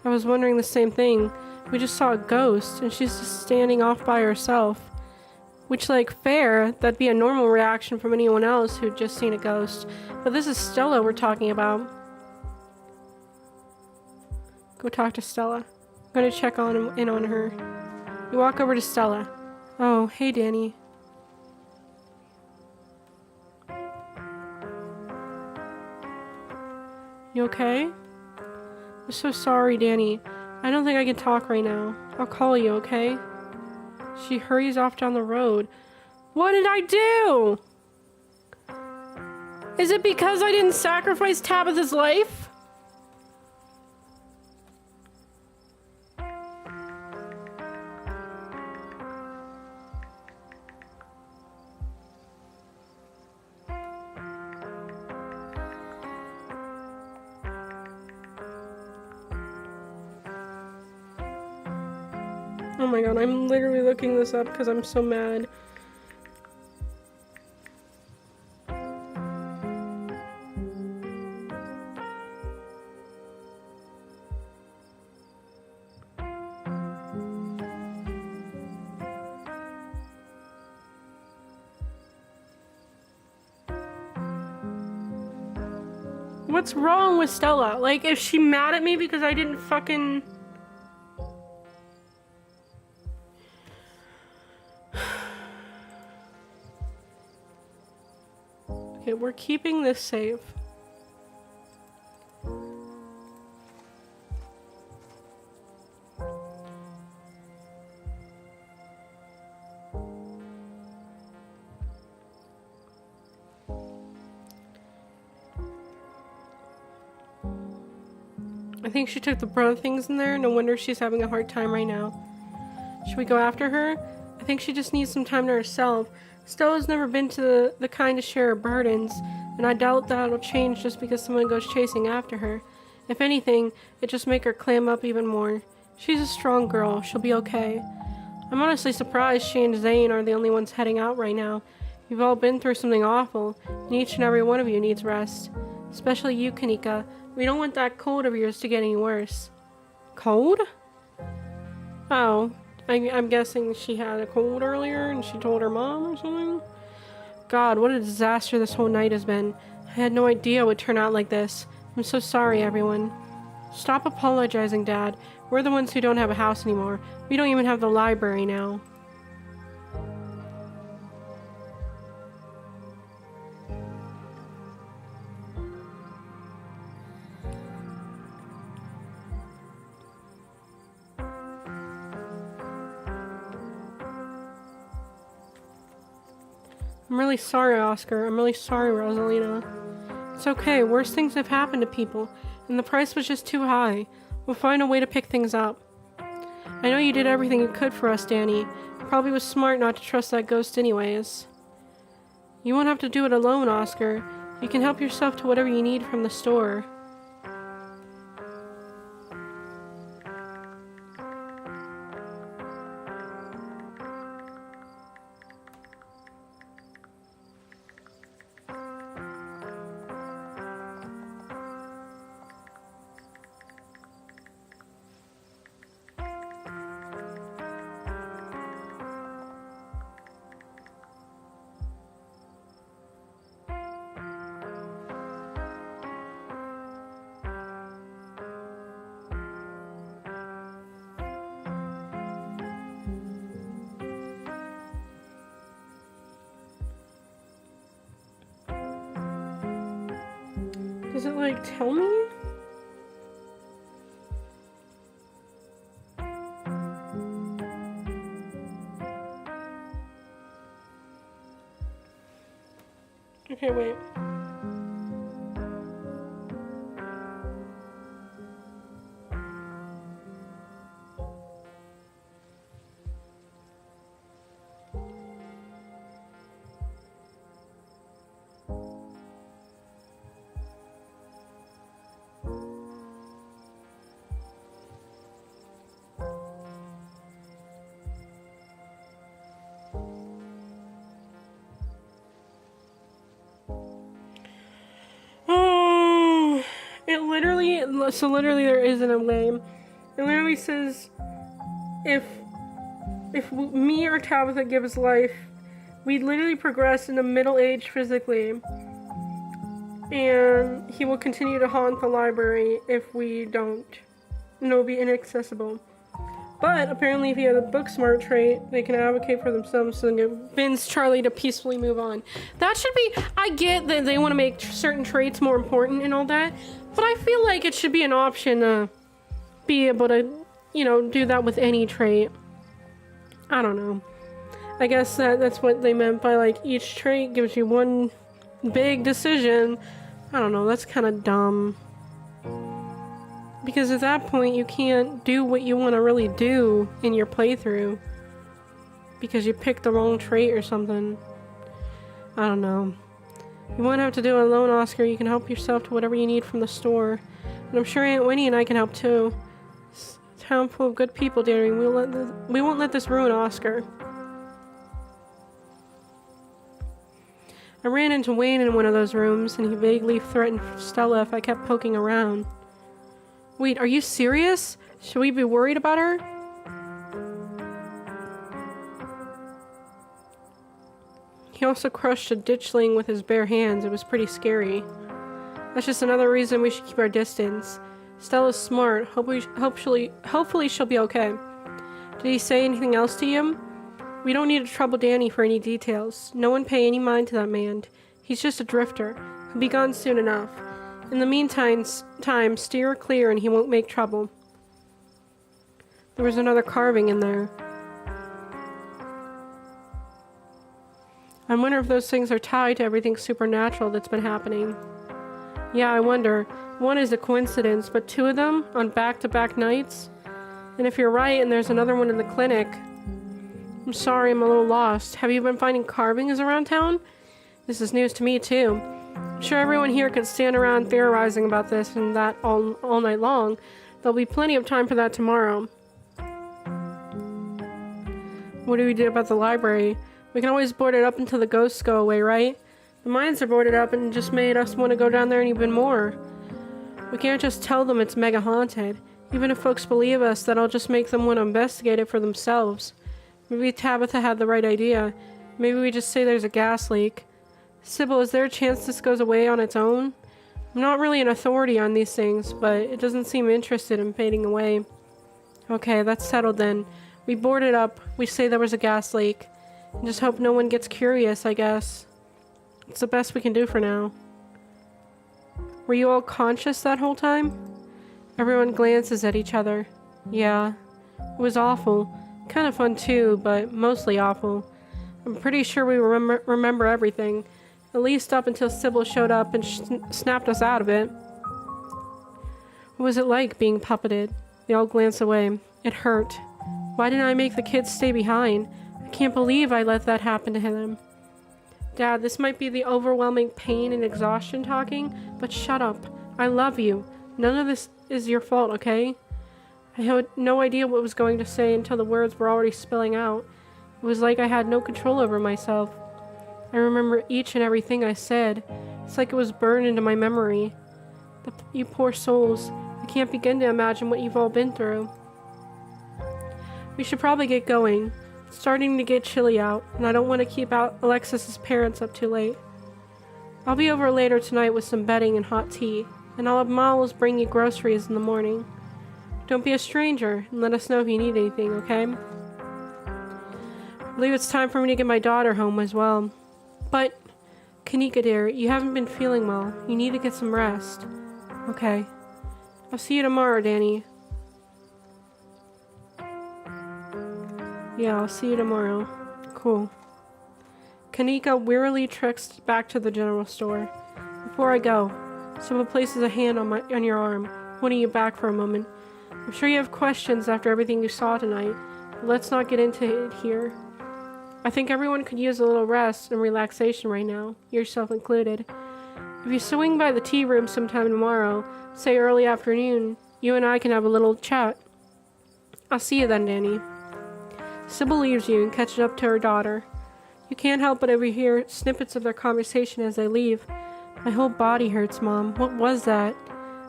I was wondering the same thing. We just saw a ghost, and she's just standing off by herself. Which, like, fair, that'd be a normal reaction from anyone else who'd just seen a ghost. But this is Stella we're talking about. Go talk to Stella. I'm gonna check in on her. You walk over to Stella. Oh, hey, Danny. You okay? I'm so sorry, Danny. I don't think I can talk right now. I'll call you, okay? She hurries off down the road. What did I do? Is it because I didn't sacrifice Tabitha's life? Oh my god, I'm literally looking this up because I'm so mad. What's wrong with Stella? Like, is she mad at me because I didn't fucking... Okay, we're keeping this safe. I think she took the brunt of things in there. No wonder she's having a hard time right now. Should we go after her? I think she just needs some time to herself. Stella's never been to the kind to share her burdens, and I doubt that'll change just because someone goes chasing after her. If anything, it just make her clam up even more. She's a strong girl. She'll be okay. I'm honestly surprised she and Zane are the only ones heading out right now. You've all been through something awful, and each and every one of you needs rest. Especially you, Kanika. We don't want that cold of yours to get any worse. Cold? Oh, I'm guessing she had a cold earlier and she told her mom or something? God, what a disaster this whole night has been. I had no idea it would turn out like this. I'm so sorry, everyone. Stop apologizing, Dad. We're the ones who don't have a house anymore. We don't even have the library now. I'm really sorry, Oscar. I'm really sorry, Rosalina. It's okay. Worse things have happened to people, and the price was just too high. We'll find a way to pick things up. I know you did everything you could for us, Danny. Probably was smart not to trust that ghost anyways. You won't have to do it alone, Oscar. You can help yourself to whatever you need from the store. Does it, like, tell me? Okay, wait. So literally there isn't a way. It literally says, if me or Tabitha gives life, we literally progress into middle age physically, and he will continue to haunt the library if we don't, and it'll be inaccessible. But apparently if you have the book smart trait, they can advocate for themselves so they can convince Charlie to peacefully move on. That should be, I get that they want to make certain traits more important and all that, but I feel like it should be an option to be able to, you know, do that with any trait. I don't know. I guess that's what they meant by, like, each trait gives you one big decision. I don't know, that's kind of dumb. Because at that point, you can't do what you want to really do in your playthrough. Because you picked the wrong trait or something. I don't know. You won't have to do it alone, Oscar. You can help yourself to whatever you need from the store. And I'm sure Aunt Winnie and I can help too. town full of good people, Danny. We won't let this ruin Oscar. I ran into Wayne in one of those rooms, and he vaguely threatened Stella if I kept poking around. Wait, are you serious? Should we be worried about her? He also crushed a ditchling with his bare hands. It was pretty scary. That's just another reason we should keep our distance. Stella's smart. Hopefully she'll be okay. Did he say anything else to you? We don't need to trouble Danny for any details. No one pay any mind to that man. He's just a drifter. He'll be gone soon enough. In the meantime, steer clear and he won't make trouble. There was another carving in there. I wonder if those things are tied to everything supernatural that's been happening. Yeah, I wonder. One is a coincidence, but two of them on back-to-back nights? And if you're right and there's another one in the clinic... I'm sorry, I'm a little lost. Have you been finding carvings around town? This is news to me, too. I'm sure everyone here could stand around theorizing about this and that all night long. There'll be plenty of time for that tomorrow. What do we do about the library? We can always board it up until the ghosts go away, right? The mines are boarded up and just made us want to go down there and even more. We can't just tell them it's mega haunted. Even if folks believe us, that'll just make them want to investigate it for themselves. Maybe Tabitha had the right idea. Maybe we just say there's a gas leak. Sybil, is there a chance this goes away on its own? I'm not really an authority on these things, but it doesn't seem interested in fading away. Okay, that's settled then. We board it up, we say there was a gas leak, and just hope no one gets curious, I guess. It's the best we can do for now. Were you all conscious that whole time? Everyone glances at each other. Yeah, it was awful. Kind of fun too, but mostly awful. I'm pretty sure we remember everything, at least up until Sybil showed up and snapped us out of it. What was it like being puppeted? They all glance away. It hurt. Why didn't I make the kids stay behind? I can't believe I let that happen to them. Dad, this might be the overwhelming pain and exhaustion talking, but shut up. I love you. None of this is your fault, okay? I had no idea what I was going to say until the words were already spilling out. It was like I had no control over myself. I remember each and everything I said. It's like it was burned into my memory. You poor souls. I can't begin to imagine what you've all been through. We should probably get going. It's starting to get chilly out, and I don't want to keep out Alexis's parents up too late. I'll be over later tonight with some bedding and hot tea, and I'll have Miles bring you groceries in the morning. Don't be a stranger, and let us know if you need anything, okay? I believe it's time for me to get my daughter home as well. But, Kanika dear, you haven't been feeling well. You need to get some rest. Okay. I'll see you tomorrow, Danny. Yeah, I'll see you tomorrow. Cool. Kanika wearily treks back to the general store. Before I go, someone places a hand on your arm, holding you back for a moment. I'm sure you have questions after everything you saw tonight, but let's not get into it here. I think everyone could use a little rest and relaxation right now, yourself included. If you swing by the tea room sometime tomorrow, say early afternoon, you and I can have a little chat. I'll see you then, Danny. Sybil leaves you and catches up to her daughter. You can't help but overhear snippets of their conversation as they leave. My whole body hurts, Mom. What was that?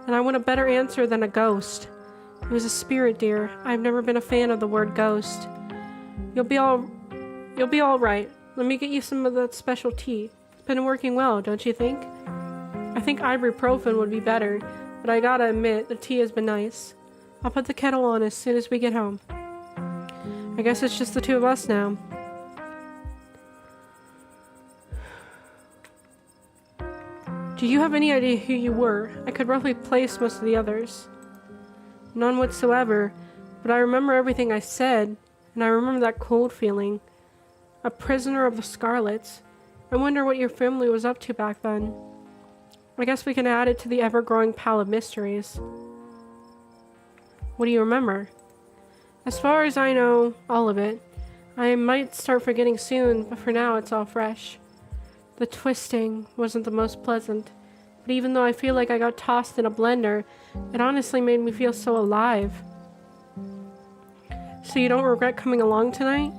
And I want a better answer than a ghost. It was a spirit, dear. I've never been a fan of the word ghost. You'll be all right. Let me get you some of that special tea. It's been working well, don't you think? I think ibuprofen would be better, but I gotta admit, the tea has been nice. I'll put the kettle on as soon as we get home. I guess it's just the two of us now. Do you have any idea who you were? I could roughly place most of the others. None whatsoever, but I remember everything I said, and I remember that cold feeling. A prisoner of the Scarlets. I wonder what your family was up to back then. I guess we can add it to the ever-growing pile of mysteries. What do you remember? As far as I know, all of it. I might start forgetting soon, but for now it's all fresh. The twisting wasn't the most pleasant, but even though I feel like I got tossed in a blender, it honestly made me feel so alive. So you don't regret coming along tonight?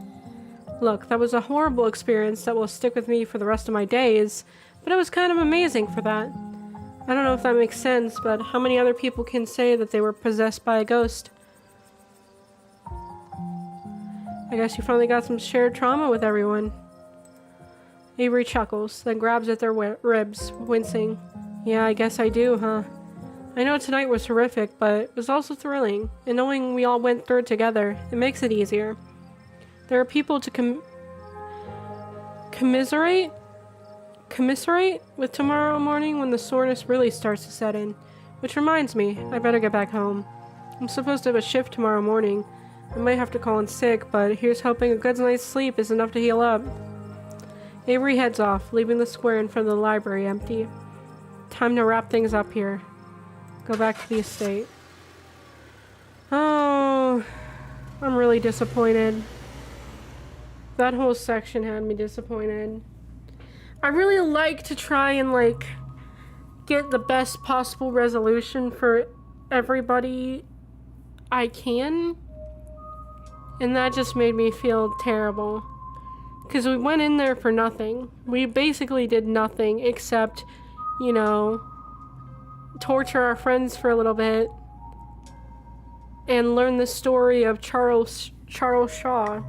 Look, that was a horrible experience that will stick with me for the rest of my days, but it was kind of amazing for that. I don't know if that makes sense, but how many other people can say that they were possessed by a ghost? I guess you finally got some shared trauma with everyone. Avery chuckles, then grabs at their ribs, wincing. Yeah, I guess I do, huh? I know tonight was horrific, but it was also thrilling, and knowing we all went through it together, it makes it easier. There are people to commiserate with tomorrow morning when the soreness really starts to set in. Which reminds me, I better get back home. I'm supposed to have a shift tomorrow morning. I might have to call in sick, but here's hoping a good night's sleep is enough to heal up. Avery heads off, leaving the square in front of the library empty. Time to wrap things up here. Go back to the estate. Oh, I'm really disappointed. That whole section had me disappointed. I really like to try and get the best possible resolution for everybody I can. And that just made me feel terrible. Because we went in there for nothing. We basically did nothing except, torture our friends for a little bit. And learn the story of Charles Shaw.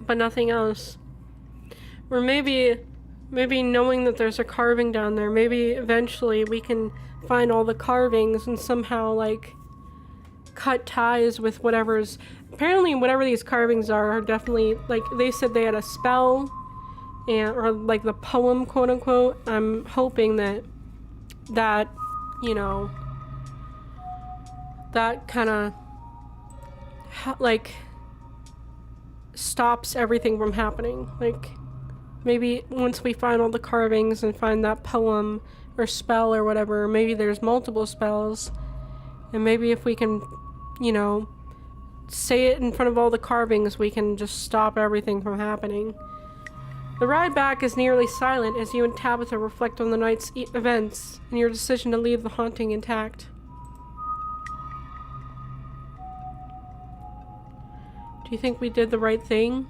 But nothing else. Or maybe knowing that there's a carving down there, maybe eventually we can find all the carvings and somehow, cut ties with whatever's... Apparently, whatever these carvings are definitely, they said they had a spell, or, the poem, quote-unquote. I'm hoping that, that kind of, stops everything from happening. Maybe once we find all the carvings and find that poem or spell or whatever, maybe there's multiple spells, and maybe if we can, say it in front of all the carvings, we can just stop everything from happening. The ride back is nearly silent as you and Tabitha reflect on the night's events and your decision to leave the haunting intact. Do you think we did the right thing?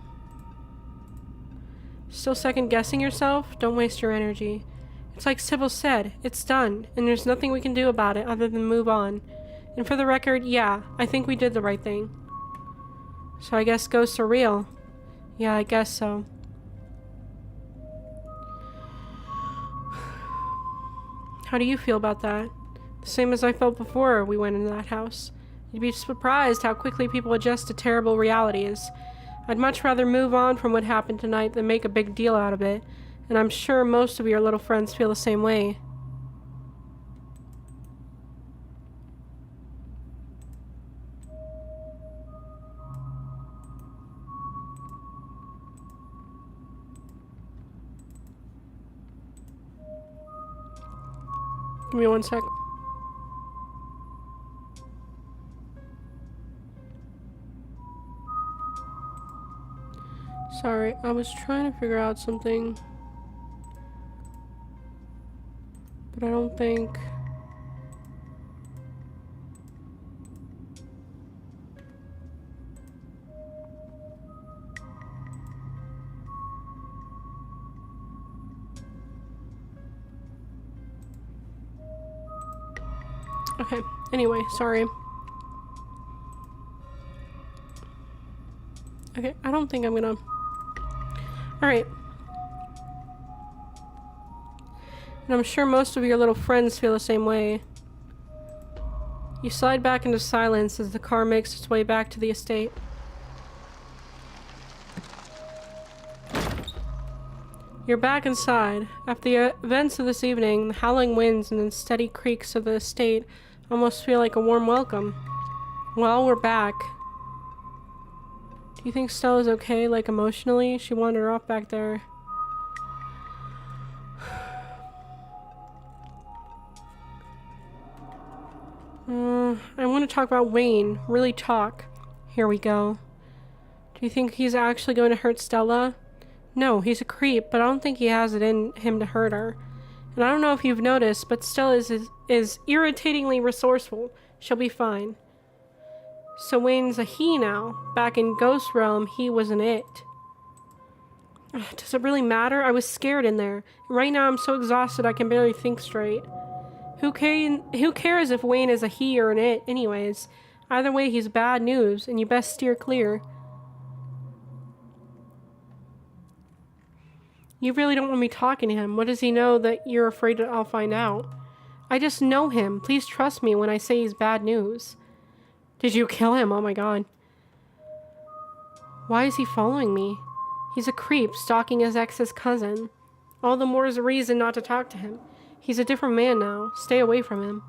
Still second-guessing yourself? Don't waste your energy. It's like Sybil said, it's done, and there's nothing we can do about it other than move on. And for the record, yeah, I think we did the right thing. So I guess ghosts are real. Yeah, I guess so. How do you feel about that? The same as I felt before we went into that house. You'd be surprised how quickly people adjust to terrible realities. I'd much rather move on from what happened tonight than make a big deal out of it, and I'm sure most of your little friends feel the same way. Give me one sec. Sorry, I was trying to figure out something. But I don't think... Okay, anyway, sorry. Okay, I don't think I'm gonna... Alright. And I'm sure most of your little friends feel the same way. You slide back into silence as the car makes its way back to the estate. You're back inside. After the events of this evening, the howling winds and the steady creaks of the estate almost feel like a warm welcome. Well, we're back. Do you think Stella's okay, emotionally? She wandered off back there. I want to talk about Wayne. Really talk. Here we go. Do you think he's actually going to hurt Stella? No, he's a creep, but I don't think he has it in him to hurt her. And I don't know if you've noticed, but Stella is irritatingly resourceful. She'll be fine. So Wayne's a he now. Back in Ghost Realm, he was an it. Ugh, does it really matter? I was scared in there. Right now I'm so exhausted I can barely think straight. Who cares if Wayne is a he or an it anyways? Either way, he's bad news, and you best steer clear. You really don't want me talking to him. What does he know that you're afraid that I'll find out? I just know him. Please trust me when I say he's bad news. Did you kill him? Oh my god. Why is he following me? He's a creep, stalking his ex's cousin. All the more is a reason not to talk to him. He's a different man now. Stay away from him.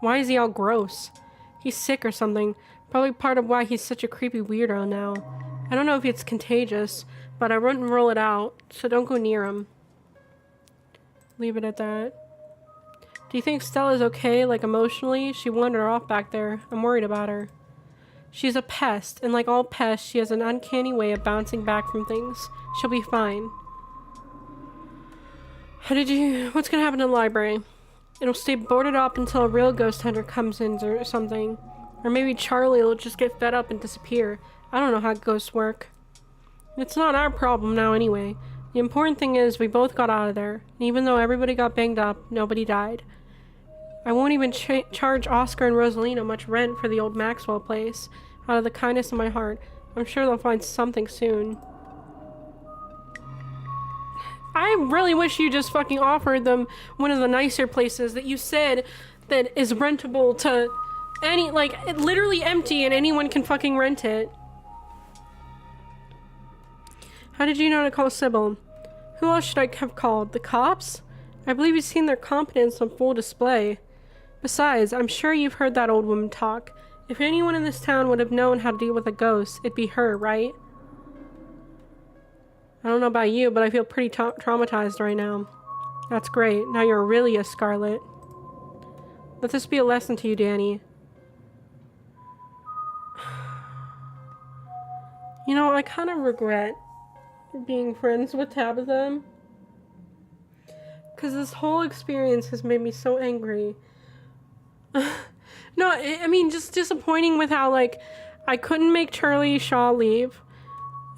Why is he all gross? He's sick or something. Probably part of why he's such a creepy weirdo now. I don't know if it's contagious, but I wouldn't rule it out, so don't go near him. Leave it at that. Do you think Stella's okay, like emotionally? She wandered off back there. I'm worried about her. She's a pest, and like all pests, she has an uncanny way of bouncing back from things. She'll be fine. What's gonna happen in the library? It'll stay boarded up until a real ghost hunter comes in or something. Or maybe Charlie will just get fed up and disappear. I don't know how ghosts work. It's not our problem now anyway. The important thing is we both got out of there. And even though everybody got banged up, nobody died. I won't even charge Oscar and Rosalina much rent for the old Maxwell place. Out of the kindness of my heart. I'm sure they'll find something soon. I really wish you just fucking offered them one of the nicer places that you said that is rentable to any, like, literally empty and anyone can fucking rent it. How did you know to call Sybil? Who else should I have called? The cops? I believe you've seen their competence on full display. Besides, I'm sure you've heard that old woman talk. If anyone in this town would have known how to deal with a ghost, it'd be her, right? I don't know about you, but I feel pretty traumatized right now. That's great. Now you're really a Scarlet. Let this be a lesson to you, Danny. You know, I kind of regret being friends with Tabitha. Because this whole experience has made me so angry. No, I mean, just disappointing with how, like, I couldn't make Charlie Shaw leave.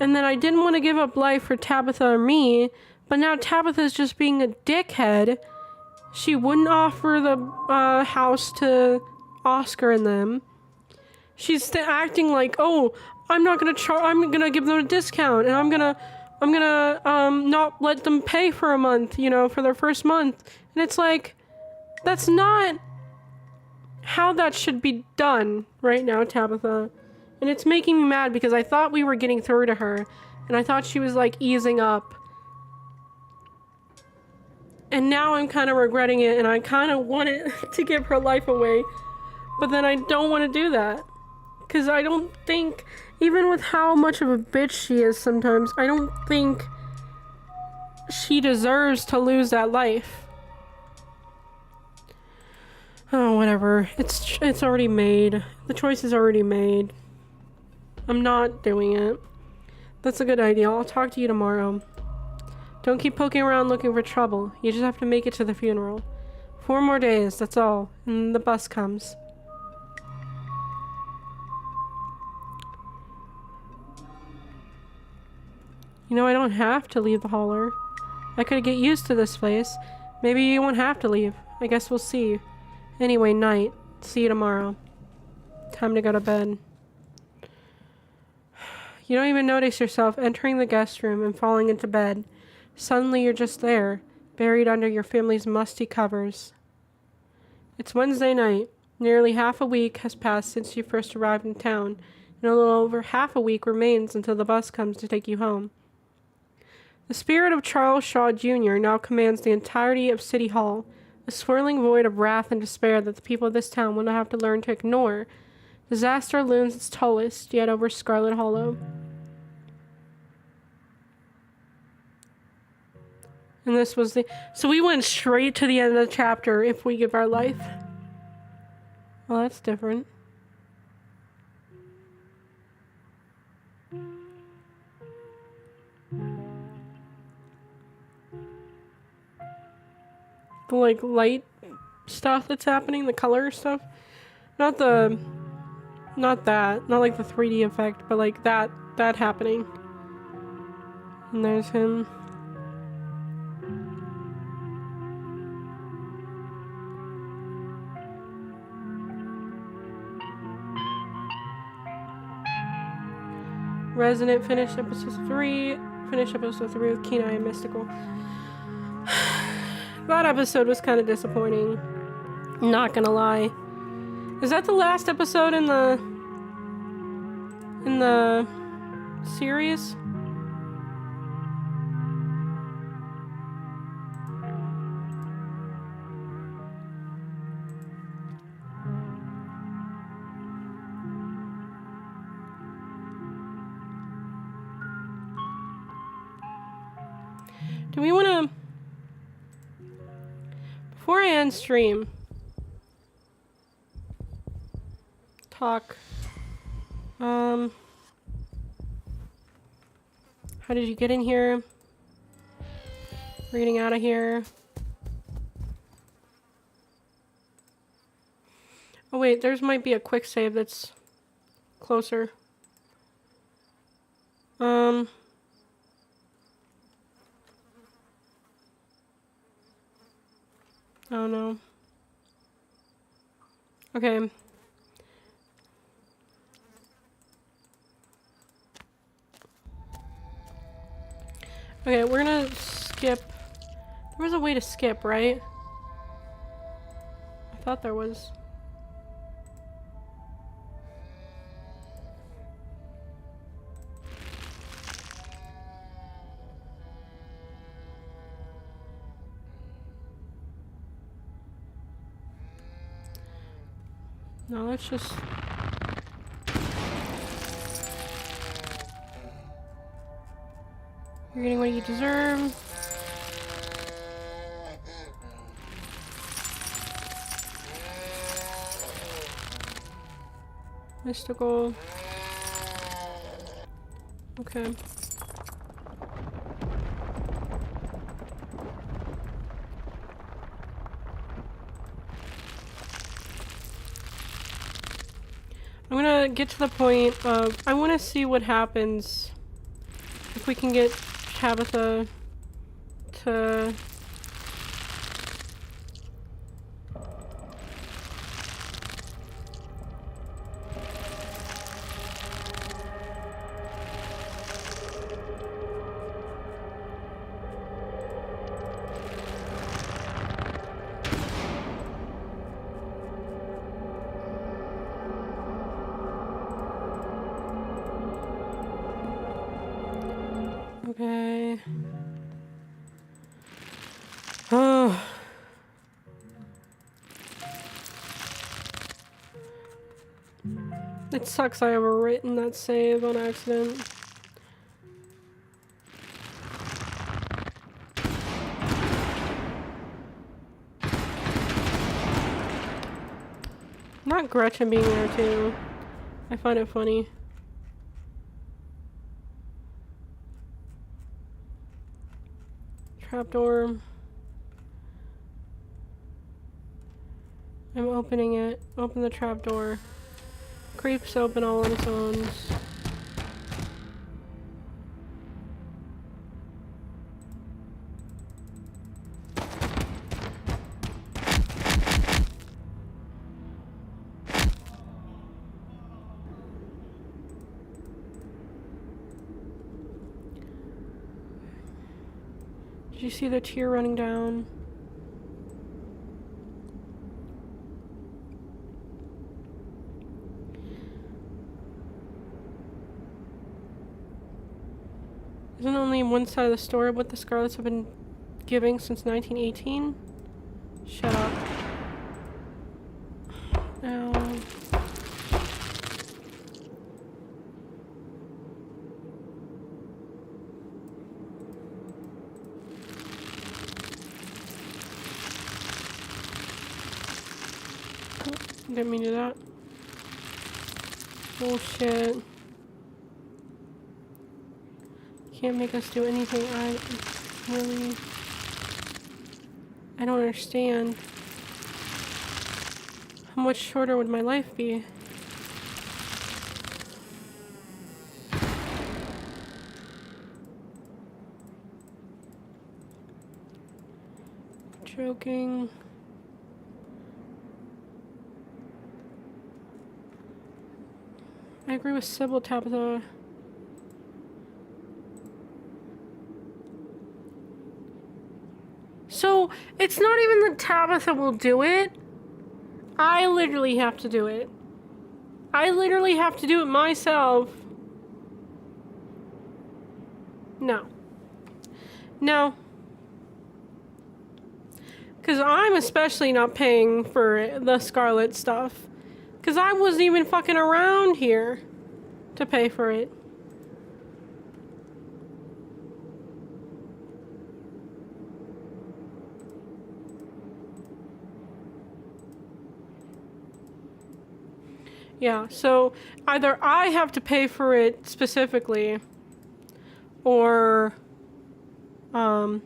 And then I didn't want to give up life for Tabitha or me, but now Tabitha's just being a dickhead. She wouldn't offer the house to Oscar and them. She's acting like, oh, I'm gonna give them a discount, and I'm gonna not let them pay for a month, you know, for their first month. And it's like, that's not how that should be done right now, Tabitha. And it's making me mad because I thought we were getting through to her. And I thought she was, like, easing up. And now I'm kind of regretting it. And I kind of wanted to give her life away. But then I don't want to do that. Because I don't think, even with how much of a bitch she is sometimes, I don't think she deserves to lose that life. Oh, whatever. It's already made. The choice is already made. I'm not doing it. That's a good idea. I'll talk to you tomorrow. Don't keep poking around looking for trouble. You just have to make it to the funeral. 4 more days, that's all. And the bus comes. You know, I don't have to leave the holler. I could get used to this place. Maybe you won't have to leave. I guess we'll see. Anyway, night. See you tomorrow. Time to go to bed. You don't even notice yourself entering the guest room and falling into bed. Suddenly you're just there, buried under your family's musty covers. It's Wednesday night. Nearly half a week has passed since you first arrived in town, and a little over half a week remains until the bus comes to take you home. The spirit of Charles Shaw Jr. now commands the entirety of City Hall, a swirling void of wrath and despair that the people of this town will have to learn to ignore. Disaster looms its tallest yet over Scarlet Hollow. And this was so we went straight to the end of the chapter if we give our life. Well, that's different. The, like, light stuff that's happening, the color stuff. Not the Not that. Not like the 3D effect, but like that happening. And there's him. Resident finished episode 3. Finished episode 3 with Keen Eye and Mystical. That episode was kind of disappointing. Not gonna lie. Is that the last episode in the series? Do we want to... Before I end stream... Talk. How did you get in here? We're getting out of here. Oh wait, there's might be a quick save that's closer. Oh no. Okay. Okay, we're gonna skip. There was a way to skip, right? I thought there was. No, let's just... You're getting what you deserve. Mystical. Okay. I'm gonna get to the point of... I want to see what happens if we can get Tabitha to... Okay. Oh. It sucks I overwritten that save on accident. Not Gretchen being there too. I find it funny. Trapdoor. I'm opening it. Open the trapdoor. Creeps open all on its own. Did you see the tear running down? Isn't only one side of the story what the Scarlets have been giving since 1918? Shut up. Ow. Didn't mean to do that. Bullshit. Can't make us do anything. I don't understand. How much shorter would my life be? Joking. I agree with Sybil, Tabitha. So, it's not even that Tabitha will do it. I literally have to do it. I literally have to do it myself. No. No. Because I'm especially not paying for the Scarlet stuff. Because I wasn't even fucking around here to pay for it. Yeah, so either I have to pay for it specifically, or, so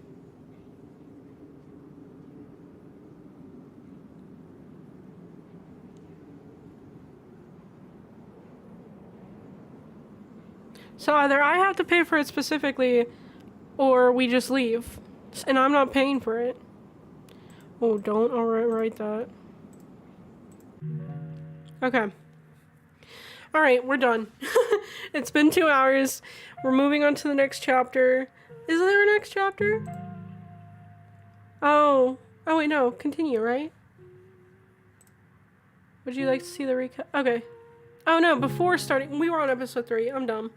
either I have to pay for it specifically, or we just leave. And I'm not paying for it. Oh, don't write that. Okay. Alright, we're done. It's been 2 hours. We're moving on to the next chapter. Is there a next chapter? Oh. Oh, wait, no. Continue, right? Would you like to see the recap? Okay. Oh, no. Before starting... We were on episode 3. I'm dumb.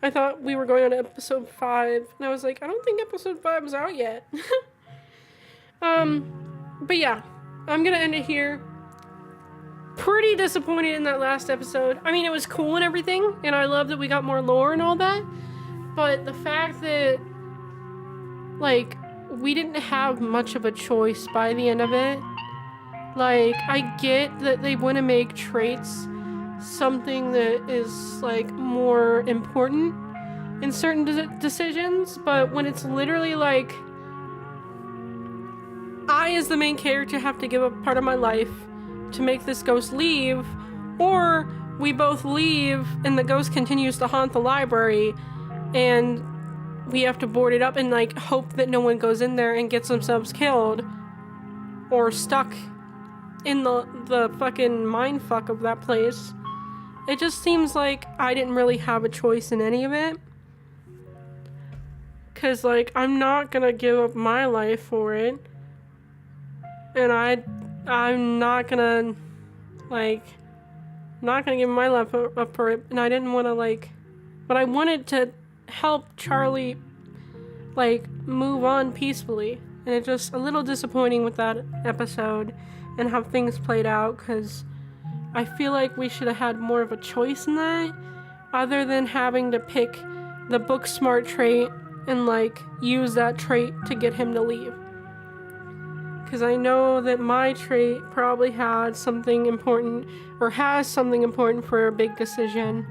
I thought we were going on to episode 5. And I was like, I don't think episode 5 is out yet. But yeah. I'm gonna end it here. Pretty disappointed in that last episode. I mean, it was cool and everything, and I love that we got more lore and all that, but the fact that, like, we didn't have much of a choice by the end of it. Like, I get that they want to make traits something that is, like, more important in certain decisions, but when it's literally, like, I, as the main character, have to give up part of my life to make this ghost leave, or we both leave and the ghost continues to haunt the library and we have to board it up and like hope that no one goes in there and gets themselves killed or stuck in the fucking mindfuck of that place. It just seems like I didn't really have a choice in any of it, cause like I'm not gonna give up my life for it, and I'm not gonna, like, not gonna give my life up for it, and I didn't want to, like, but I wanted to help Charlie, like, move on peacefully, and it's just a little disappointing with that episode and how things played out, because I feel like we should have had more of a choice in that, other than having to pick the book smart trait and, like, use that trait to get him to leave. Because I know that my trait probably had something important, or has something important for a big decision.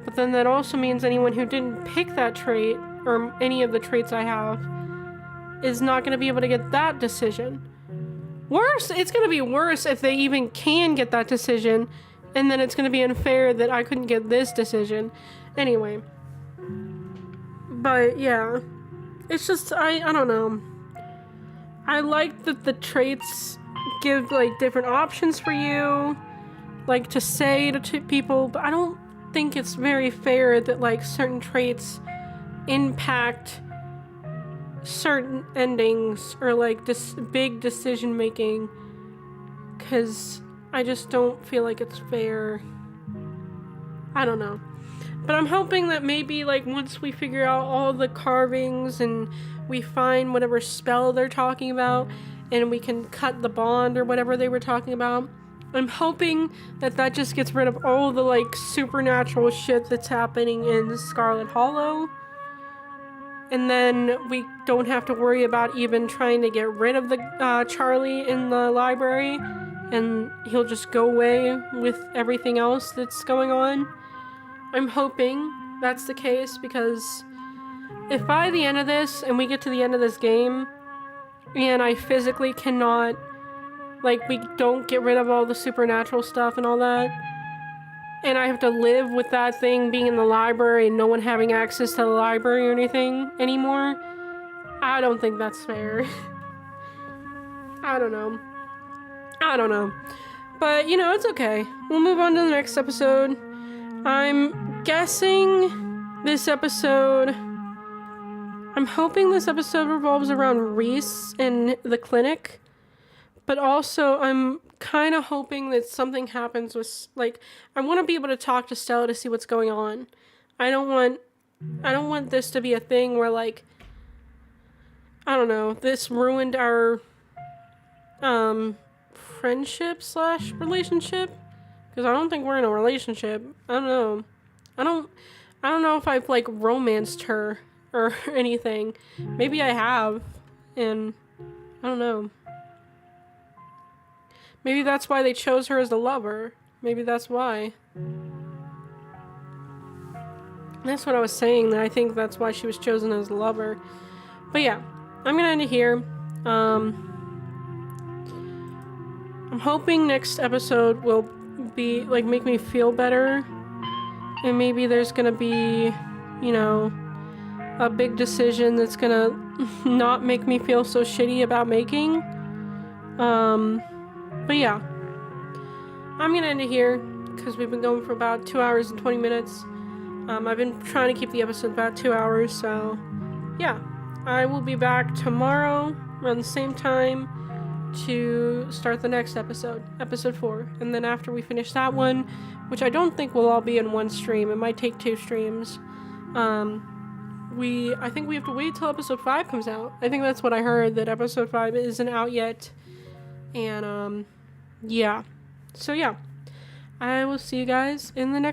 But then that also means anyone who didn't pick that trait, or any of the traits I have, is not going to be able to get that decision. Worse, it's going to be worse if they even can get that decision, and then it's going to be unfair that I couldn't get this decision. Anyway. But yeah. It's just, I don't know. I like that the traits give, like, different options for you, like, to say to people, but I don't think it's very fair that, like, certain traits impact certain endings, or, like, this big decision-making, because I just don't feel like it's fair. I don't know. But I'm hoping that maybe, like, once we figure out all the carvings and we find whatever spell they're talking about and we can cut the bond or whatever they were talking about, I'm hoping that that just gets rid of all the, like, supernatural shit that's happening in Scarlet Hollow. And then we don't have to worry about even trying to get rid of the Charlie in the library, and he'll just go away with everything else that's going on. I'm hoping that's the case, because if by the end of this, and we get to the end of this game, and I physically cannot, like, we don't get rid of all the supernatural stuff and all that, and I have to live with that thing being in the library and no one having access to the library or anything anymore, I don't think that's fair. I don't know. But, you know, it's okay. We'll move on to the next episode. I'm guessing this episode... I'm hoping this episode revolves around Reese in the clinic. But also, I'm kind of hoping that something happens with... Like, I want to be able to talk to Stella to see what's going on. I don't want this to be a thing where, like... I don't know. This ruined our... friendship / relationship, because I don't think we're in a relationship. I don't know. I don't know if I've like romanced her or anything. Maybe I have, and I don't know. Maybe that's why they chose her as the lover. Maybe that's why. That's what I was saying, that I think that's why she was chosen as the lover. But yeah, I'm gonna end it here. I'm hoping next episode will be, like, make me feel better. And maybe there's gonna be, you know, a big decision that's gonna not make me feel so shitty about making. But yeah. I'm gonna end it here, because we've been going for about 2 hours and 20 minutes. I've been trying to keep the episode about 2 hours, so yeah. I will be back tomorrow around the same time to start the next episode, episode 4. And then after we finish that one, which I don't think will all be in one stream, it might take 2 streams, I think we have to wait till episode 5 comes out. I think that's what I heard, that episode 5 isn't out yet. And yeah. So yeah, I will see you guys in the next